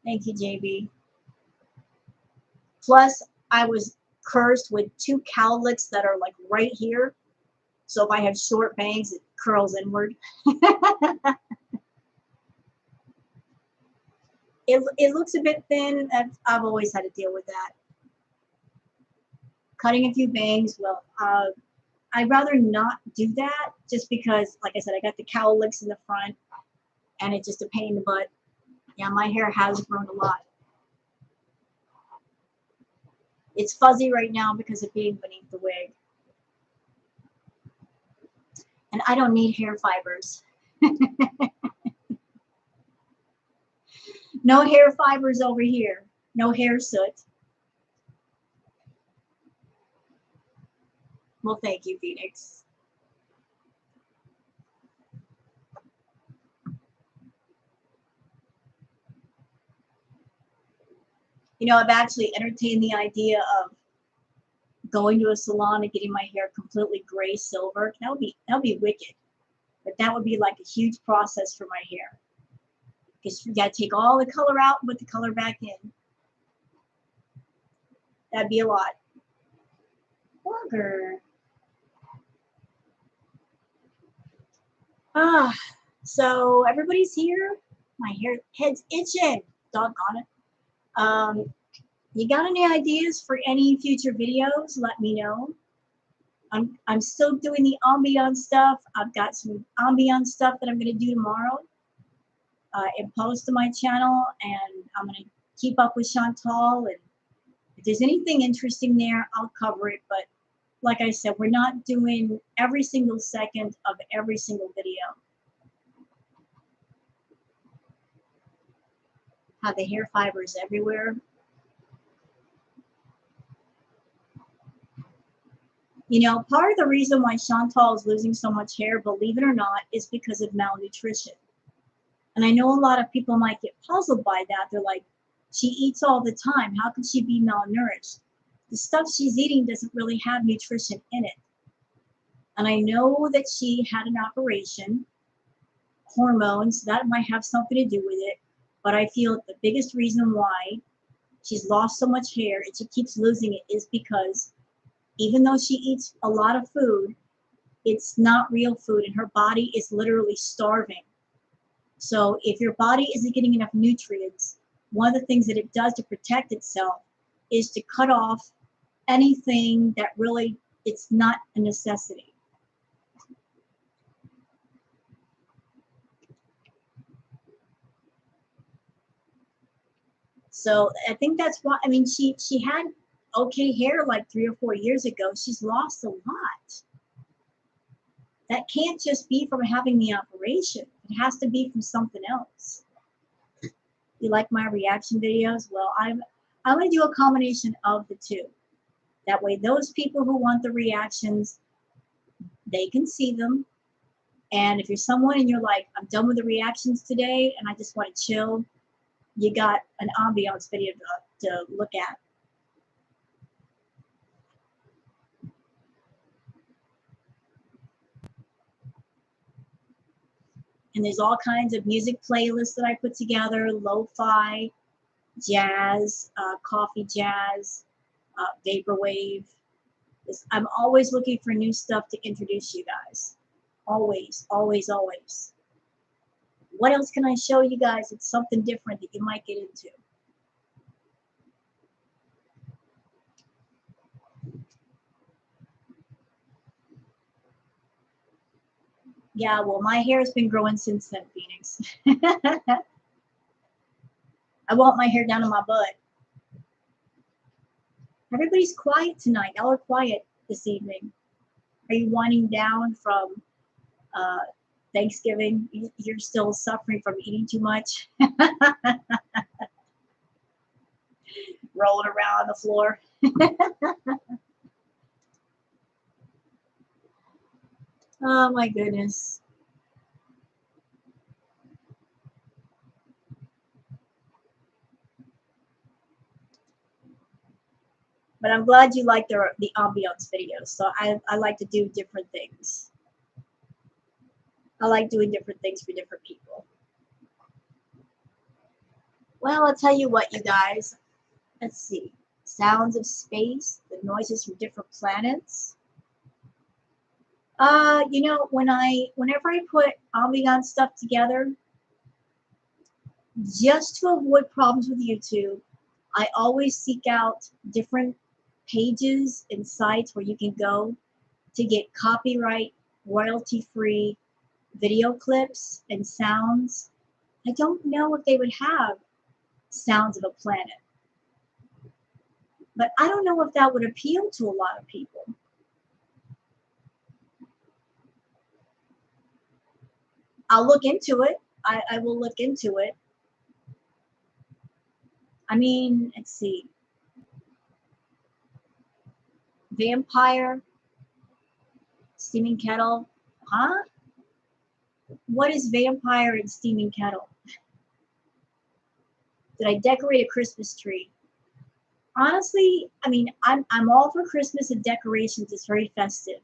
Thank you, JB. Plus, I was cursed with two cowlicks that are like right here. So if I have short bangs, it curls inward. It looks a bit thin. I've always had to deal with that. Cutting a few bangs, well, I'd rather not do that just because, like I said, I got the cowlicks in the front and it's just a pain in the butt. Yeah, my hair has grown a lot. It's fuzzy right now because of being beneath the wig. And I don't need hair fibers. No hair fibers over here. No hair soot. Well, thank you, Phoenix. You know, I've actually entertained the idea of going to a salon and getting my hair completely gray silver. That would be wicked. But that would be like a huge process for my hair. Because you got to take all the color out and put the color back in. That'd be a lot. Bugger. So everybody's here. My head's itching. Doggone it. You got any ideas for any future videos? Let me know. I'm still doing the ambiance stuff. I've got some ambiance stuff that I'm going to do tomorrow and post to my channel, and I'm going to keep up with Chantal, and if there's anything interesting there, I'll cover it. But like I said, we're not doing every single second of every single video. Have the hair fibers everywhere. You know, part of the reason why Chantal is losing so much hair, believe it or not, is because of malnutrition. And I know a lot of people might get puzzled by that. They're like, she eats all the time. How can she be malnourished? The stuff she's eating doesn't really have nutrition in it. And I know that she had an operation, hormones, that might have something to do with it. But I feel the biggest reason why she's lost so much hair and she keeps losing it is because even though she eats a lot of food, it's not real food and her body is literally starving. So if your body isn't getting enough nutrients, one of the things that it does to protect itself is to cut off anything that really it's not a necessity. So I think that's why, I mean, she had okay hair like 3 or 4 years ago. She's lost a lot. That can't just be from having the operation. It has to be from something else. You like my reaction videos? Well, I'm going to do a combination of the two. That way, those people who want the reactions, they can see them. And if you're someone and you're like, I'm done with the reactions today and I just want to chill, you got an ambiance video to look at. And there's all kinds of music playlists that I put together, lo-fi, jazz, coffee jazz, vaporwave. I'm always looking for new stuff to introduce you guys. Always, always, always. What else can I show you guys? It's something different that you might get into. Yeah, well, my hair has been growing since then, Phoenix. I want my hair down to my butt. Everybody's quiet tonight. Y'all are quiet this evening. Are you winding down from Thanksgiving? You're still suffering from eating too much? Rolling around on the floor? Oh my goodness. But I'm glad you like the ambiance videos. So I like to do different things. I like doing different things for different people. Well, I'll tell you what, you guys. Let's see. Sounds of space, the noises from different planets. You know, whenever I put ambiance stuff together, just to avoid problems with YouTube, I always seek out different pages and sites where you can go to get copyright, royalty-free video clips and sounds. I don't know if they would have sounds of a planet, but I don't know if that would appeal to a lot of people. I'll look into it. I will look into it. I mean, let's see. Vampire, steaming kettle. Huh? What is vampire and steaming kettle? Did I decorate a Christmas tree? Honestly, I mean, I'm all for Christmas and decorations. It's very festive.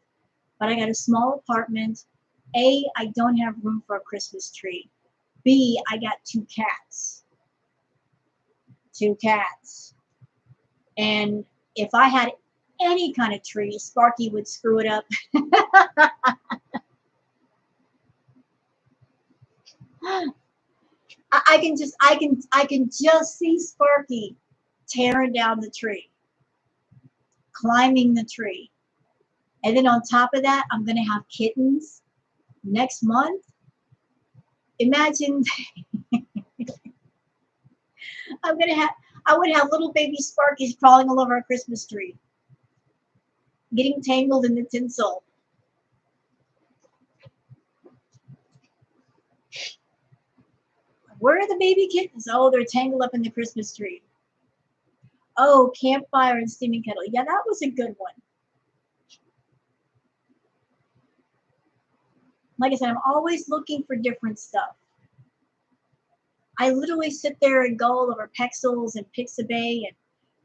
But I got a small apartment. A, I don't have room for a Christmas tree. B, I got 2 cats. 2 cats. And if I had any kind of tree, Sparky would screw it up. I can just see Sparky tearing down the tree, climbing the tree. And then on top of that, I'm going to have kittens next month. Imagine I would have little baby Sparkies crawling all over our Christmas tree, getting tangled in the tinsel. Where are the baby kittens? Oh, they're tangled up in the Christmas tree. Oh, campfire and steaming kettle. Yeah, that was a good one. Like I said, I'm always looking for different stuff. I literally sit there and go all over Pexels and Pixabay and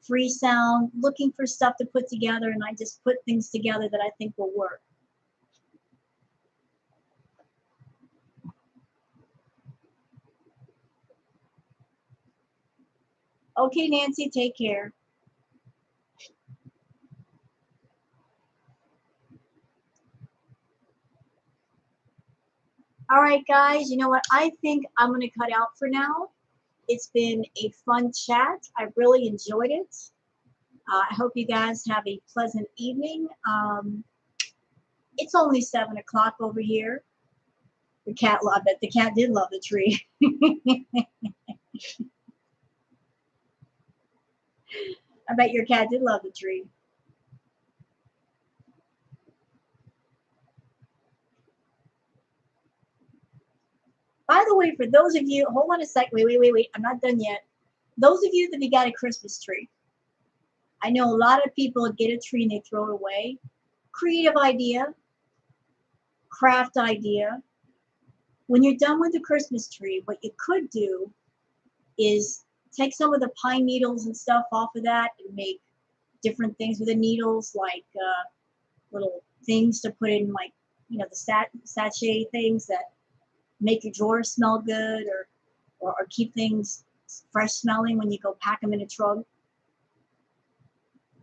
Freesound looking for stuff to put together, and I just put things together that I think will work. Okay, Nancy, take care. All right, guys, you know what? I think I'm going to cut out for now. It's been a fun chat. I really enjoyed it. I hope you guys have a pleasant evening. It's only 7 o'clock over here. The cat loved it. The cat did love the tree. I bet your cat did love the tree. By the way, for those of you, hold on a sec. Wait. I'm not done yet. Those of you that have got a Christmas tree, I know a lot of people get a tree and they throw it away. Creative idea, craft idea. When you're done with the Christmas tree, what you could do is take some of the pine needles and stuff off of that and make different things with the needles, like little things to put in, like, you know, the sachet things that make your drawers smell good, or keep things fresh smelling when you go pack them in a trunk.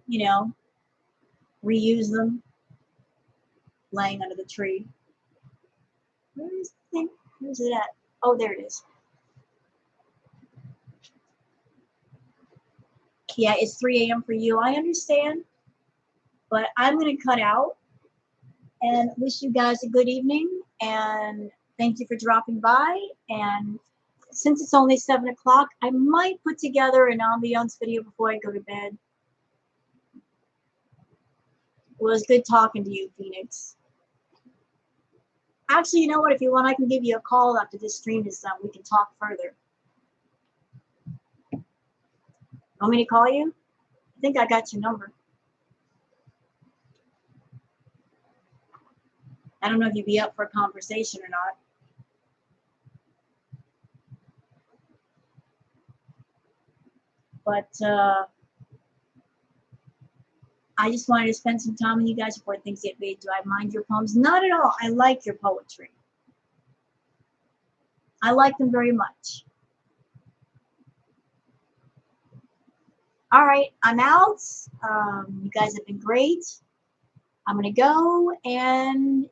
You know, reuse them, laying under the tree. Where is the thing? Where's it at? Oh, there it is. Yeah, it's 3 a.m. for you. I understand, but I'm going to cut out and wish you guys a good evening. And thank you for dropping by. And since it's only 7 o'clock, I might put together an ambiance video before I go to bed. It was good talking to you, Phoenix. Actually, you know what? If you want, I can give you a call after this stream is done. We can talk further. Want me to call you? I think I got your number. I don't know if you'd be up for a conversation or not. But I just wanted to spend some time with you guys before things get big. Do I mind your poems? Not at all. I like your poetry. I like them very much. All right, I'm out. You guys have been great. I'm going to go, and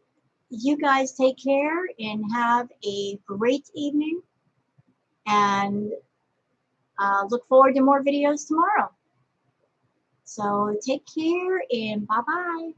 you guys take care and have a great evening. And look forward to more videos tomorrow. So take care and bye-bye.